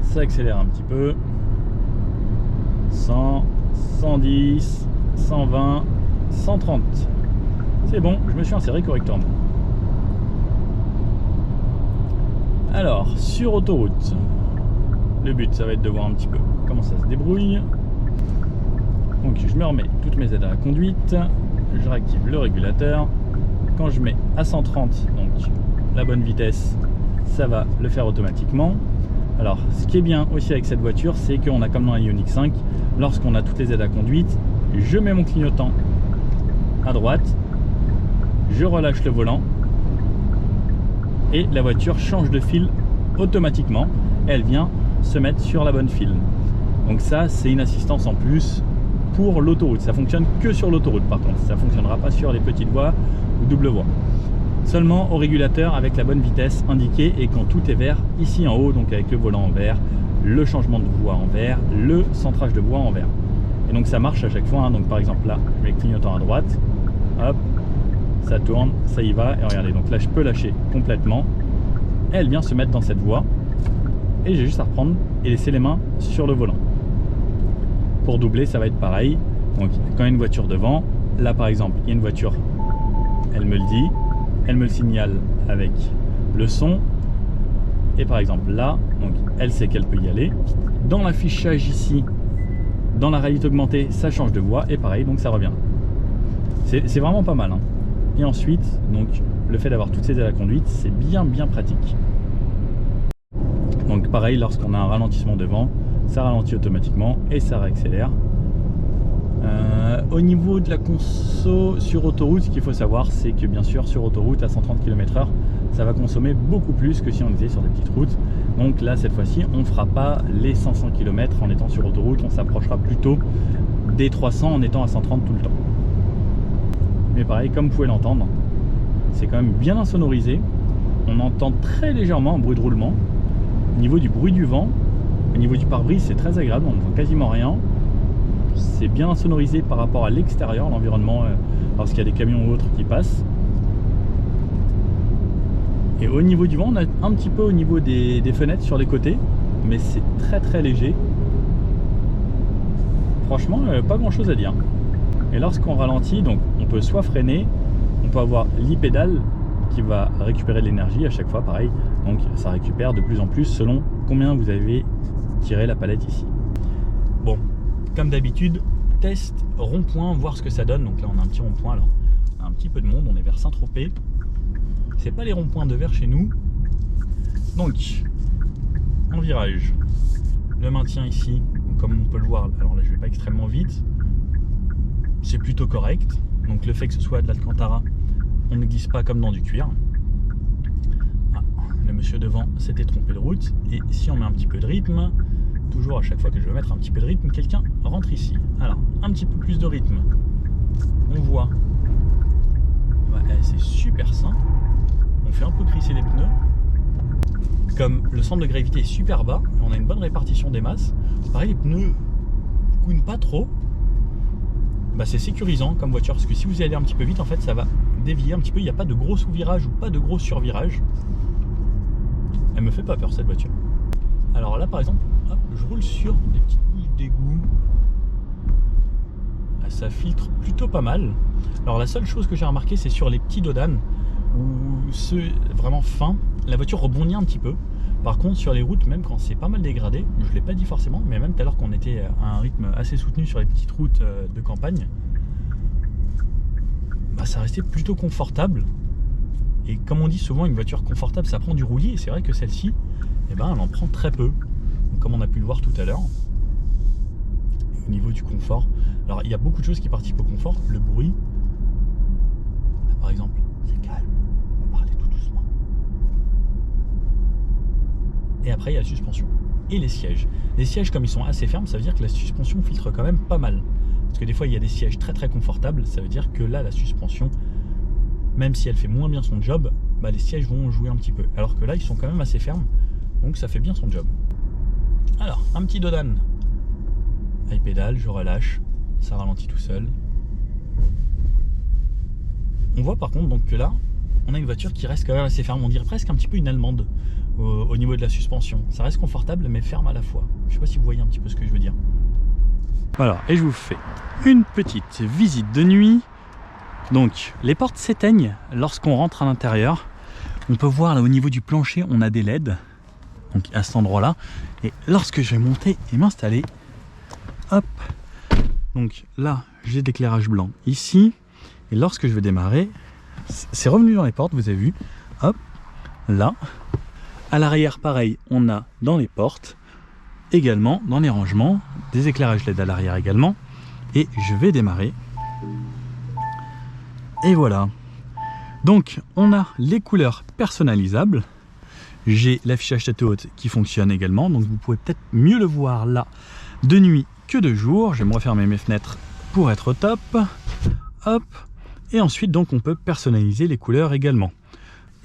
ça accélère un petit peu. 100, 110, 120, 130. C'est bon, je me suis inséré correctement. Alors, sur autoroute, le but, ça va être de voir un petit peu comment ça se débrouille. Donc, je me remets toutes mes aides à la conduite. Je réactive le régulateur. Quand je mets à 130, donc la bonne vitesse, ça va le faire automatiquement. Alors, ce qui est bien aussi avec cette voiture, c'est qu'on a comme dans la Ioniq 5, lorsqu'on a toutes les aides à conduite, je mets mon clignotant à droite, je relâche le volant et la voiture change de fil automatiquement. Elle vient se mettre sur la bonne file. Donc ça, c'est une assistance en plus pour l'autoroute. Ça fonctionne que sur l'autoroute par contre. Ça ne fonctionnera pas sur les petites voies ou double voie. Seulement au régulateur avec la bonne vitesse indiquée et quand tout est vert ici en haut, donc avec le volant en vert, le changement de voie en vert, le centrage de voie en vert. Et donc ça marche à chaque fois, hein. Donc par exemple là, je mets le clignotant à droite, hop, ça tourne, ça y va, et regardez, donc là je peux lâcher complètement, elle vient se mettre dans cette voie, et j'ai juste à reprendre et laisser les mains sur le volant. Pour doubler, ça va être pareil, donc quand il y a une voiture devant, là par exemple, il y a une voiture, elle me le dit, elle me le signale avec le son, et par exemple là, donc elle sait qu'elle peut y aller. Dans l'affichage ici, dans la réalité augmentée, ça change de voie, et pareil, donc ça revient. C'est vraiment pas mal, hein. Et ensuite, donc le fait d'avoir toutes ces aides à la conduite, c'est bien pratique. Donc pareil, lorsqu'on a un ralentissement devant, ça ralentit automatiquement et ça réaccélère. Au niveau de la conso sur autoroute, ce qu'il faut savoir, c'est que bien sûr sur autoroute à 130 km/h, ça va consommer beaucoup plus que si on était sur des petites routes. Donc là, cette fois-ci, on ne fera pas les 500 km en étant sur autoroute, on s'approchera plutôt des 300 en étant à 130 tout le temps. Mais pareil, comme vous pouvez l'entendre, c'est quand même bien insonorisé. On entend très légèrement un bruit de roulement. Au niveau du bruit du vent, au niveau du pare-brise, c'est très agréable, on n'entend quasiment rien. C'est bien insonorisé par rapport à l'extérieur, l'environnement, lorsqu'il y a des camions ou autres qui passent. Et au niveau du vent, on a un petit peu au niveau des fenêtres sur les côtés, mais c'est très très léger. Franchement, pas grand chose à dire. Et lorsqu'on ralentit, donc on peut soit freiner, on peut avoir l'e-pédale qui va récupérer de l'énergie à chaque fois, pareil. Donc ça récupère de plus en plus selon combien vous avez tiré la palette ici. Bon, comme d'habitude, test rond-point, voir ce que ça donne. Donc là on a un petit rond-point, alors on a un petit peu de monde, on est vers Saint-Tropez. C'est pas les ronds-points de verre chez nous. Donc, en virage, le maintien ici, comme on peut le voir, alors là je vais pas extrêmement vite, c'est plutôt correct. Donc le fait que ce soit de l'Alcantara, on ne glisse pas comme dans du cuir. Ah, le monsieur devant s'était trompé de route. Et si on met un petit peu de rythme, toujours à chaque fois que je veux mettre un petit peu de rythme, quelqu'un rentre ici. Alors, un petit peu plus de rythme. On voit, ouais, c'est super sain. On fait un peu crisser les pneus. Comme le centre de gravité est super bas, on a une bonne répartition des masses. Pareil, les pneus couinent pas trop. Bah, c'est sécurisant comme voiture, parce que si vous allez un petit peu vite, en fait, ça va dévier un petit peu. Il n'y a pas de gros sous-virage ou pas de gros sur-virage. Elle me fait pas peur cette voiture. Alors là, par exemple, hop, je roule sur des petites bouches d'égout. Ah, ça filtre plutôt pas mal. Alors la seule chose que j'ai remarqué, c'est sur les petits dodanes, où ceux vraiment fins, la voiture rebondit un petit peu. Par contre, sur les routes, même quand c'est pas mal dégradé, je ne l'ai pas dit forcément, mais même tout à l'heure qu'on était à un rythme assez soutenu sur les petites routes de campagne, bah, ça restait plutôt confortable. Et comme on dit souvent, une voiture confortable, ça prend du roulis, et c'est vrai que celle-ci, eh ben, elle en prend très peu. Donc, comme on a pu le voir tout à l'heure. Au niveau du confort, alors il y a beaucoup de choses qui participent au confort. Le bruit, là, par exemple, c'est calme, on va parler tout doucement. Et après il y a la suspension et les sièges. Les sièges, comme ils sont assez fermes, ça veut dire que la suspension filtre quand même pas mal. Parce que des fois il y a des sièges très très confortables, ça veut dire que là la suspension, même si elle fait moins bien son job, bah, les sièges vont jouer un petit peu. Alors que là ils sont quand même assez fermes, donc ça fait bien son job. Alors, un petit dodan. High pédale, je relâche, ça ralentit tout seul. On voit par contre donc que là, on a une voiture qui reste quand même assez ferme. On dirait presque un petit peu une allemande au niveau de la suspension. Ça reste confortable mais ferme à la fois. Je sais pas si vous voyez un petit peu ce que je veux dire. Voilà, et je vous fais une petite visite de nuit. Donc, les portes s'éteignent lorsqu'on rentre à l'intérieur. On peut voir là au niveau du plancher, on a des LED. Donc à cet endroit-là. Et lorsque je vais monter et m'installer, hop, donc là j'ai d'éclairage blanc ici, et lorsque je vais démarrer, c'est revenu dans les portes, vous avez vu, hop, là, à l'arrière pareil, on a dans les portes, également dans les rangements, des éclairages LED à l'arrière également, et je vais démarrer, et voilà, donc on a les couleurs personnalisables. J'ai l'affichage tête haute qui fonctionne également, donc vous pouvez peut-être mieux le voir là de nuit que de jour. Je vais me refermer mes fenêtres pour être au top. Hop. Et ensuite, donc, on peut personnaliser les couleurs également.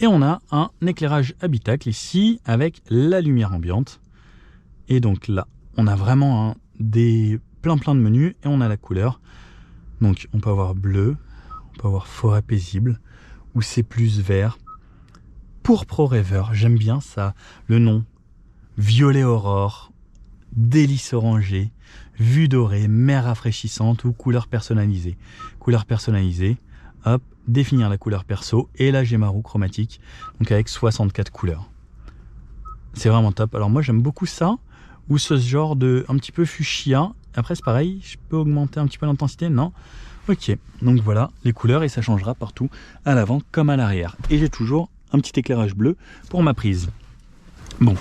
Et on a un éclairage habitacle ici avec la lumière ambiante. Et donc là, on a vraiment des plein de menus et on a la couleur. Donc on peut avoir bleu, on peut avoir forêt paisible ou c'est plus vert. Pourpre rêveur, j'aime bien ça, le nom. Violet aurore, délice orangé, vue dorée, mer rafraîchissante ou couleur personnalisée. Couleur personnalisée, hop, définir la couleur perso. Et là j'ai ma roue chromatique, donc avec 64 couleurs. C'est vraiment top. Alors moi j'aime beaucoup ça, ou ce genre de un petit peu fuchsia. Après c'est pareil, je peux augmenter un petit peu l'intensité, non? Ok, donc voilà les couleurs et ça changera partout, à l'avant comme à l'arrière. Et j'ai toujours un petit éclairage bleu pour ma prise. Bon,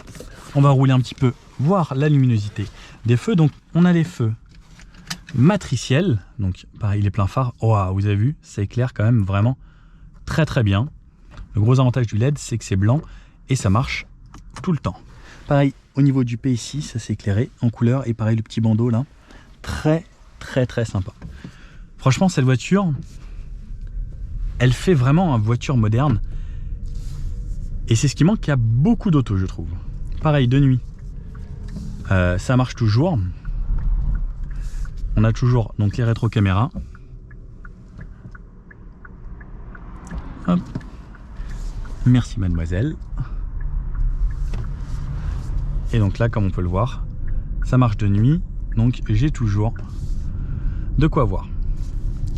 on va rouler un petit peu, voir la luminosité des feux. Donc on a les feux matriciel. Donc pareil, les pleins phares. Wow, vous avez vu, ça éclaire quand même vraiment très très bien. Le gros avantage du LED, c'est que c'est blanc et ça marche tout le temps. Pareil, au niveau du P ici, ça s'est éclairé en couleur. Et pareil, le petit bandeau là, très très très sympa. Franchement, cette voiture, elle fait vraiment une voiture moderne. Et c'est ce qui manque à beaucoup d'autos, je trouve. Pareil, de nuit, ça marche toujours. On a toujours donc les rétro-caméras. Hop. Merci mademoiselle. Et donc là, comme on peut le voir, ça marche de nuit. Donc j'ai toujours de quoi voir.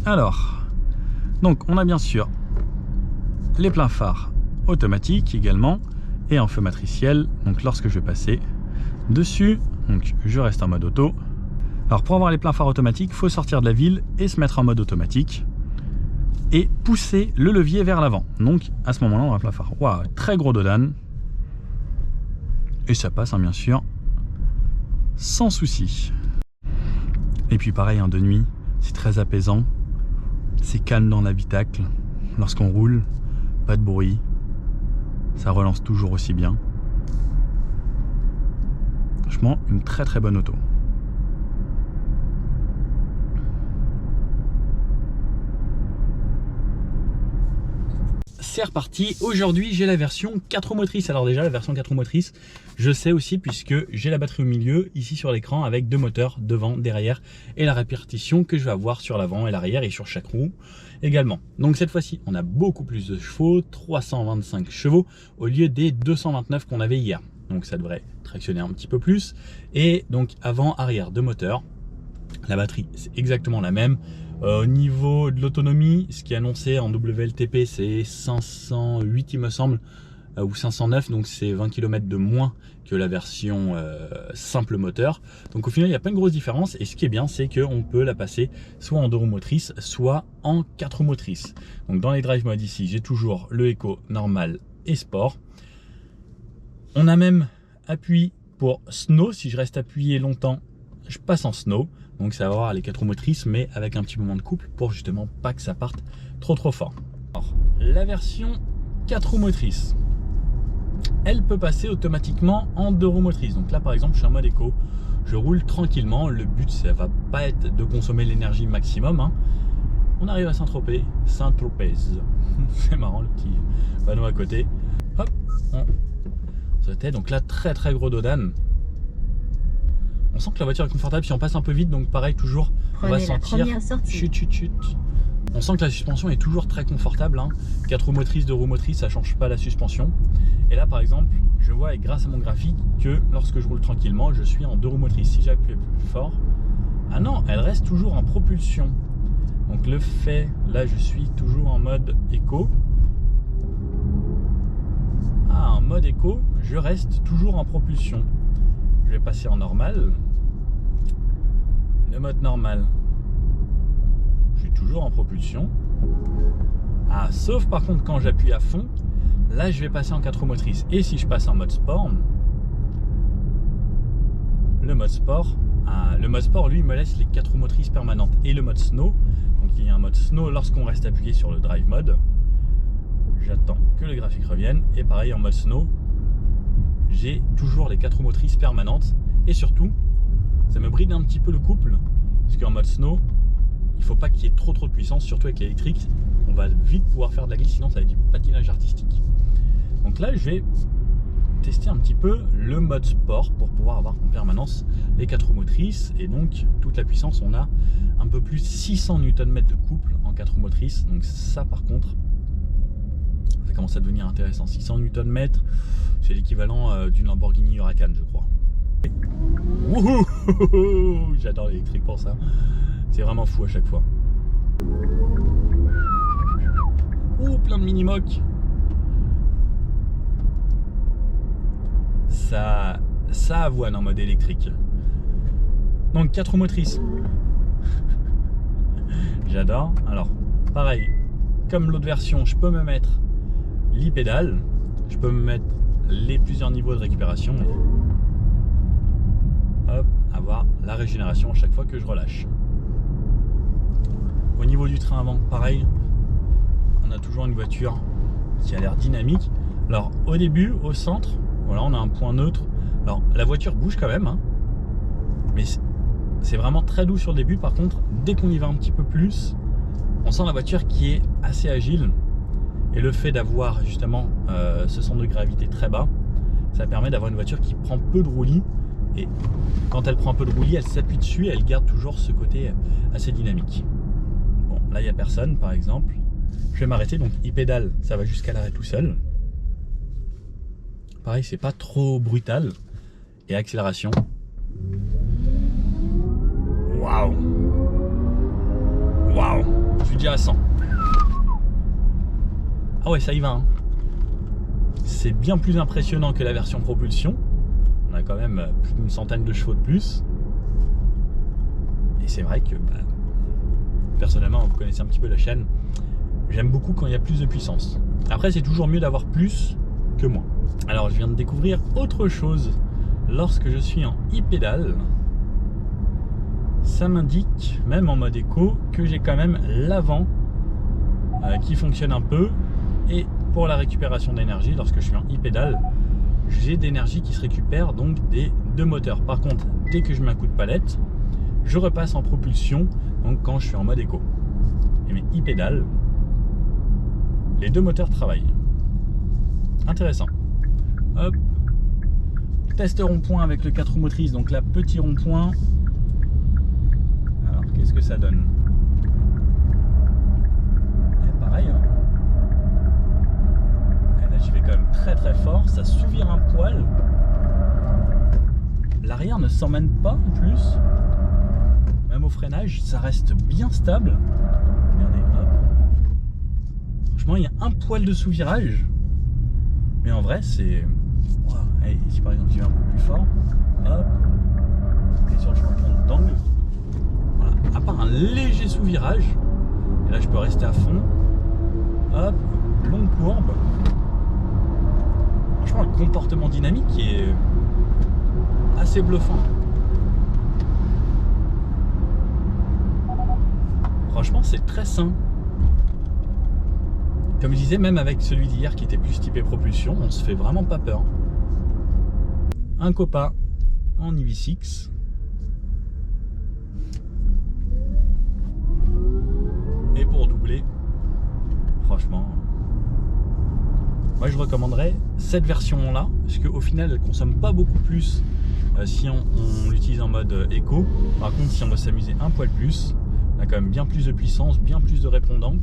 Alors, donc on a bien sûr les pleins phares automatiques également et en feu matriciel. Donc lorsque je vais passer dessus, donc je reste en mode auto. Alors pour avoir les pleins phares automatiques, il faut sortir de la ville et se mettre en mode automatique et pousser le levier vers l'avant. Donc à ce moment-là, on a plein phare. Waouh, très gros dodan. Et ça passe, hein, bien sûr, sans souci. Et puis pareil, hein, de nuit, c'est très apaisant. C'est calme dans l'habitacle. Lorsqu'on roule, pas de bruit. Ça relance toujours aussi bien. Franchement, une très très bonne auto. C'est reparti. Aujourd'hui, j'ai la version 4 roues motrices. Alors déjà, la version 4 roues motrices, je sais aussi puisque j'ai la batterie au milieu, ici sur l'écran, avec deux moteurs devant, derrière, et la répartition que je vais avoir sur l'avant et l'arrière et sur chaque roue également. Donc cette fois-ci, on a beaucoup plus de chevaux, 325 chevaux au lieu des 229 qu'on avait hier. Donc ça devrait tractionner un petit peu plus. Et donc avant, arrière, deux moteurs. La batterie, c'est exactement la même. Au niveau de l'autonomie, ce qui est annoncé en WLTP, c'est 508 il me semble, ou 509, donc c'est 20 km de moins que la version simple moteur. Donc au final, il n'y a pas une grosse différence. Et ce qui est bien, c'est qu'on peut la passer soit en 2 roues motrices, soit en 4 roues motrices. Donc dans les drive modes ici, j'ai toujours le Eco, normal et sport. On a même appui pour snow. Si je reste appuyé longtemps, je passe en snow. Donc ça va avoir les 4 roues motrices, mais avec un petit moment de couple pour justement pas que ça parte trop fort. Alors, la version 4 roues motrices, elle peut passer automatiquement en 2 roues motrices. Donc là par exemple, je suis en mode éco, je roule tranquillement. Le but, ça va pas être de consommer l'énergie maximum, hein. On arrive à Saint-Tropez, c'est marrant le petit panneau à côté. Hop, on sautait. Donc là, très gros dodan. On sent que la voiture est confortable si on passe un peu vite, donc pareil toujours, on va sentir chut. On sent que la suspension est toujours très confortable, hein. 4 roues motrices, 2 roues motrices, ça change pas la suspension. Et là par exemple, je vois grâce à mon graphique que lorsque je roule tranquillement, je suis en 2 roues motrices. Si j'appuie plus fort, ah non, elle reste toujours en propulsion. Donc le fait, là je suis toujours en mode éco. Ah, en mode éco, je reste toujours en propulsion. Je vais passer en normal. Le mode normal, je suis toujours en propulsion. Ah, sauf par contre quand j'appuie à fond, là je vais passer en 4 roues motrices. Et si je passe en mode sport, le mode sport, lui il me laisse les 4 roues motrices permanentes. Et le mode snow, donc il y a un mode snow lorsqu'on reste appuyé sur le drive mode. J'attends que le graphique revienne. Et pareil en mode snow, j'ai toujours les 4 roues motrices permanentes. Et surtout, ça me bride un petit peu le couple, parce qu'en mode snow, il ne faut pas qu'il y ait trop de puissance, surtout avec l'électrique. On va vite pouvoir faire de la glisse, sinon ça va être du patinage artistique. Donc là, je vais tester un petit peu le mode sport pour pouvoir avoir en permanence les 4 roues motrices. Et donc, toute la puissance, on a un peu plus 600 Nm de couple en 4 roues motrices. Donc ça, par contre, ça commence à devenir intéressant. 600 Nm, c'est l'équivalent d'une Lamborghini Huracan, je crois. Wouhou, j'adore l'électrique pour ça. C'est vraiment fou à chaque fois. Ouh, plein de mini-mocs. Ça avoine en mode électrique. Donc 4 roues motrices. J'adore. Alors, pareil, comme l'autre version, je peux me mettre l'e-pédale. Je peux me mettre les plusieurs niveaux de récupération. Et hop, avoir la régénération à chaque fois que je relâche. Au niveau du train avant, pareil, on a toujours une voiture qui a l'air dynamique. Alors au début, au centre, voilà, on a un point neutre. Alors la voiture bouge quand même, hein, mais c'est vraiment très doux sur le début. Par contre, dès qu'on y va un petit peu plus, on sent la voiture qui est assez agile. Et le fait d'avoir justement ce centre de gravité très bas, ça permet d'avoir une voiture qui prend peu de roulis. Et quand elle prend un peu de roulis, elle s'appuie dessus et elle garde toujours ce côté assez dynamique. Bon, là il n'y a personne par exemple. Je vais m'arrêter, donc il pédale, ça va jusqu'à l'arrêt tout seul. Pareil, c'est pas trop brutal. Et accélération. Waouh! Waouh! Je suis déjà à 100. Ah ouais, ça y va. Hein. C'est bien plus impressionnant que la version propulsion. On a quand même plus d'une centaine de chevaux de plus. Et c'est vrai que, personnellement, vous connaissez un petit peu la chaîne, j'aime beaucoup quand il y a plus de puissance. Après, c'est toujours mieux d'avoir plus que moins. Alors, je viens de découvrir autre chose. Lorsque je suis en e-pédale, ça m'indique, même en mode éco, que j'ai quand même l'avant qui fonctionne un peu. Et pour la récupération d'énergie, lorsque je suis en e-pédale, j'ai d'énergie qui se récupère donc des deux moteurs. Par contre, dès que je mets un coup de palette, je repasse en propulsion, donc quand je suis en mode éco. Et mes e-pédales, les deux moteurs travaillent. Intéressant. Hop. Test rond-point avec le 4 roues motrices, donc là, petit rond-point. Alors, qu'est-ce que ça donne? Et pareil, hein. Et là, j'y vais quand même très très fort, ça souvire un poil. L'arrière ne s'emmène pas en plus. Même au freinage, ça reste bien stable. Regardez, hop. Franchement, il y a un poil de sous-virage. Mais en vrai, c'est... Wow. Allez, ici par exemple, j'y vais un peu plus fort. Hop. Et sur le changement d'angle. Voilà. À part un léger sous-virage. Et là, je peux rester à fond. Hop. Longue courbe. Franchement, le comportement dynamique est assez bluffant. Franchement, c'est très sain. Comme je disais, même avec celui d'hier qui était plus typé propulsion, on se fait vraiment pas peur. Un Copa en EV6. Et pour doubler, franchement, moi je recommanderais cette version-là, parce qu'au final, elle consomme pas beaucoup plus si on l'utilise en mode éco. Par contre, si on veut s'amuser un poil plus, on a quand même bien plus de puissance, bien plus de répondants.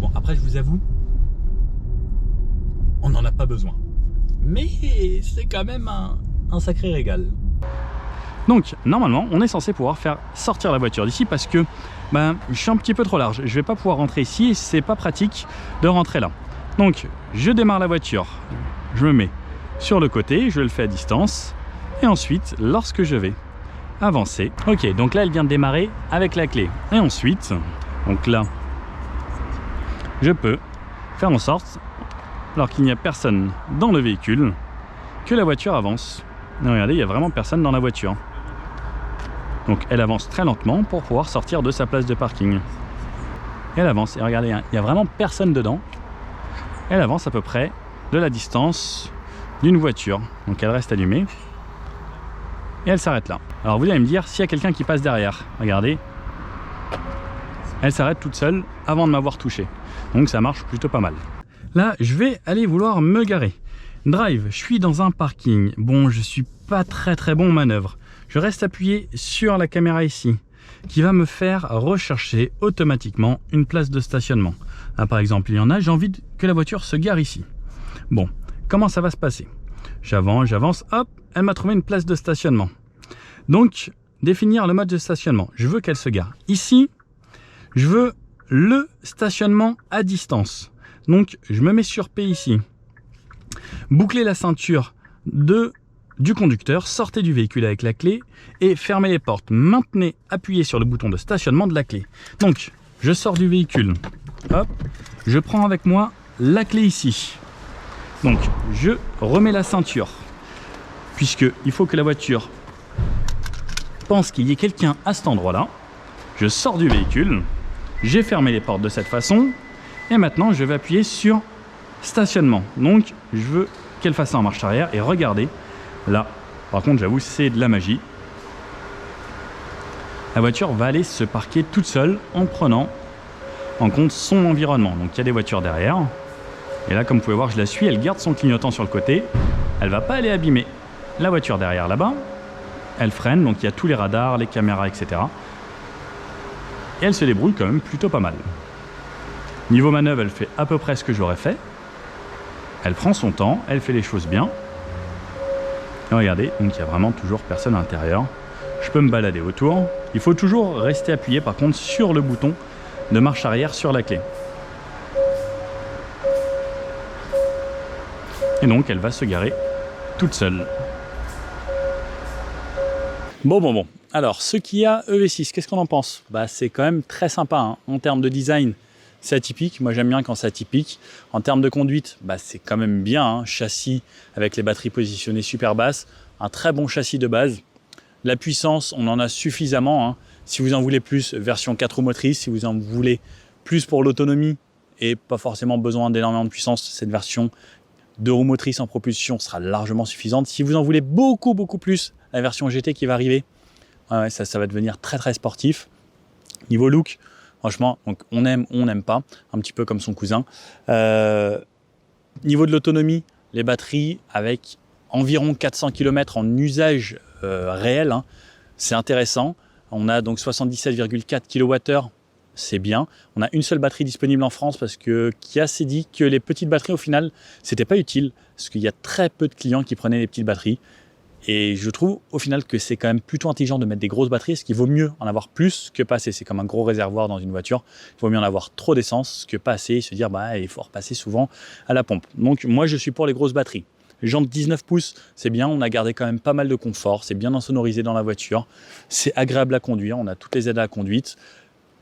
Bon, après, je vous avoue, on n'en a pas besoin. Mais c'est quand même un sacré régal. Donc, normalement, on est censé pouvoir faire sortir la voiture d'ici parce que je suis un petit peu trop large. Je vais pas pouvoir rentrer ici et c'est pas pratique de rentrer là. Donc, je démarre la voiture, je me mets sur le côté, je le fais à distance. Et ensuite, lorsque je vais avancer, ok, donc là, elle vient de démarrer avec la clé. Et ensuite, donc là, je peux faire en sorte, alors qu'il n'y a personne dans le véhicule, que la voiture avance. Et regardez, il n'y a vraiment personne dans la voiture. Donc elle avance très lentement pour pouvoir sortir de sa place de parking. Et elle avance, et regardez, il n'y a vraiment personne dedans. Elle avance à peu près de la distance d'une voiture. Donc elle reste allumée. Et elle s'arrête là. Alors vous allez me dire, s'il y a quelqu'un qui passe derrière, regardez, elle s'arrête toute seule avant de m'avoir touché. Donc ça marche plutôt pas mal. Là, je vais aller vouloir me garer. Drive, je suis dans un parking. Bon, je suis pas très bon en manœuvre. Je reste appuyé sur la caméra ici, qui va me faire rechercher automatiquement une place de stationnement. Là, par exemple, il y en a, j'ai envie que la voiture se gare ici. Bon, comment ça va se passer? J'avance, hop, elle m'a trouvé une place de stationnement. Donc, définir le mode de stationnement. Je veux qu'elle se gare ici. Je veux le stationnement à distance. Donc, je me mets sur P ici. Boucler la ceinture du conducteur, sortez du véhicule avec la clé et fermez les portes. Maintenez, appuyez sur le bouton de stationnement de la clé. Donc, je sors du véhicule. Hop, je prends avec moi la clé ici. Donc, je remets la ceinture. Puisqu'il faut que la voiture pense qu'il y ait quelqu'un à cet endroit-là. Je sors du véhicule, j'ai fermé les portes de cette façon, et maintenant je vais appuyer sur stationnement. Donc je veux qu'elle fasse ça en marche arrière, et regardez, là, par contre j'avoue c'est de la magie. La voiture va aller se parquer toute seule en prenant en compte son environnement. Donc il y a des voitures derrière, et là comme vous pouvez voir je la suis, elle garde son clignotant sur le côté, elle va pas aller abîmer la voiture derrière là-bas, elle freine, donc il y a tous les radars, les caméras, etc. Et elle se débrouille quand même plutôt pas mal. Niveau manœuvre, elle fait à peu près ce que j'aurais fait. Elle prend son temps, elle fait les choses bien. Et regardez, donc il n'y a vraiment toujours personne à l'intérieur. Je peux me balader autour. Il faut toujours rester appuyé par contre sur le bouton de marche arrière sur la clé. Et donc elle va se garer toute seule. Bon. Alors, ce Kia EV6, qu'est-ce qu'on en pense? C'est quand même très sympa, hein. En termes de design, c'est atypique. Moi, j'aime bien quand c'est atypique. En termes de conduite, c'est quand même bien, hein. Châssis avec les batteries positionnées super basses. Un très bon châssis de base. La puissance, on en a suffisamment, hein. Si vous en voulez plus, version 4 roues motrices. Si vous en voulez plus pour l'autonomie et pas forcément besoin d'énormément de puissance, cette version 2 roues motrices en propulsion sera largement suffisante. Si vous en voulez beaucoup plus, la version GT qui va arriver, ça va devenir très sportif. Niveau look, franchement, donc on n'aime pas, un petit peu comme son cousin. Niveau de l'autonomie, les batteries avec environ 400 km en usage réel, hein, c'est intéressant. On a donc 77,4 kWh, c'est bien. On a une seule batterie disponible en France parce que Kia s'est dit que les petites batteries au final, c'était pas utile parce qu'il y a très peu de clients qui prenaient les petites batteries. Et je trouve au final que c'est quand même plutôt intelligent de mettre des grosses batteries, parce qu'il vaut mieux en avoir plus que pas assez. C'est comme un gros réservoir dans une voiture. Il vaut mieux en avoir trop d'essence que pas assez et se dire il faut repasser souvent à la pompe. Donc moi je suis pour les grosses batteries. Les jantes 19 pouces, c'est bien, on a gardé quand même pas mal de confort, c'est bien insonorisé dans la voiture, c'est agréable à conduire, on a toutes les aides à la conduite.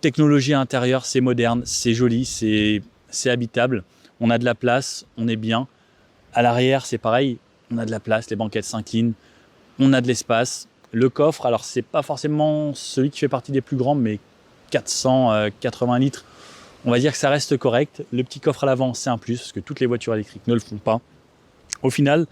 Technologie à l'intérieur, c'est moderne, c'est joli, c'est habitable. On a de la place, on est bien. À l'arrière, c'est pareil, on a de la place, les banquettes s'inclinent. On a de l'espace. Le coffre, alors c'est pas forcément celui qui fait partie des plus grands, mais 480 litres, on va dire que ça reste correct. Le petit coffre à l'avant, c'est un plus, parce que toutes les voitures électriques ne le font pas. Au final,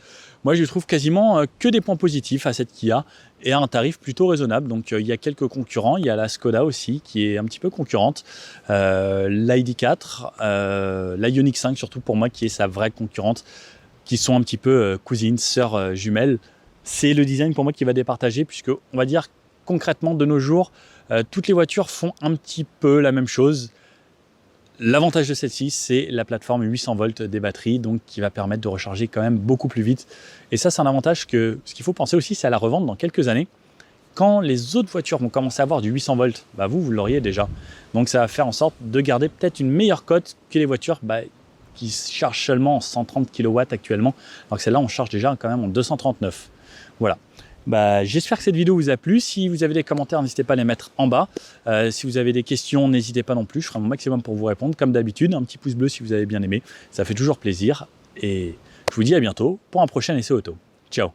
moi je trouve quasiment que des points positifs à cette Kia et à un tarif plutôt raisonnable. Donc il y a quelques concurrents, il y a la Skoda aussi qui est un petit peu concurrente, l'ID4, la Ioniq 5 surtout pour moi qui est sa vraie concurrente, qui sont un petit peu cousines, sœurs jumelles. C'est le design pour moi qui va départager, puisque on va dire concrètement de nos jours, toutes les voitures font un petit peu la même chose. L'avantage de celle-ci, c'est la plateforme 800 volts des batteries, donc qui va permettre de recharger quand même beaucoup plus vite. Et ça, c'est un avantage que ce qu'il faut penser aussi, c'est à la revente dans quelques années. Quand les autres voitures vont commencer à avoir du 800 volts, vous l'auriez déjà. Donc ça va faire en sorte de garder peut-être une meilleure cote que les voitures qui chargent seulement en 130 kW actuellement, alors que celle-là, on charge déjà quand même en 239. Voilà. J'espère que cette vidéo vous a plu. Si vous avez des commentaires, n'hésitez pas à les mettre en bas. Si vous avez des questions, n'hésitez pas non plus. Je ferai mon maximum pour vous répondre. Comme d'habitude, un petit pouce bleu si vous avez bien aimé. Ça fait toujours plaisir. Et je vous dis à bientôt pour un prochain essai auto. Ciao.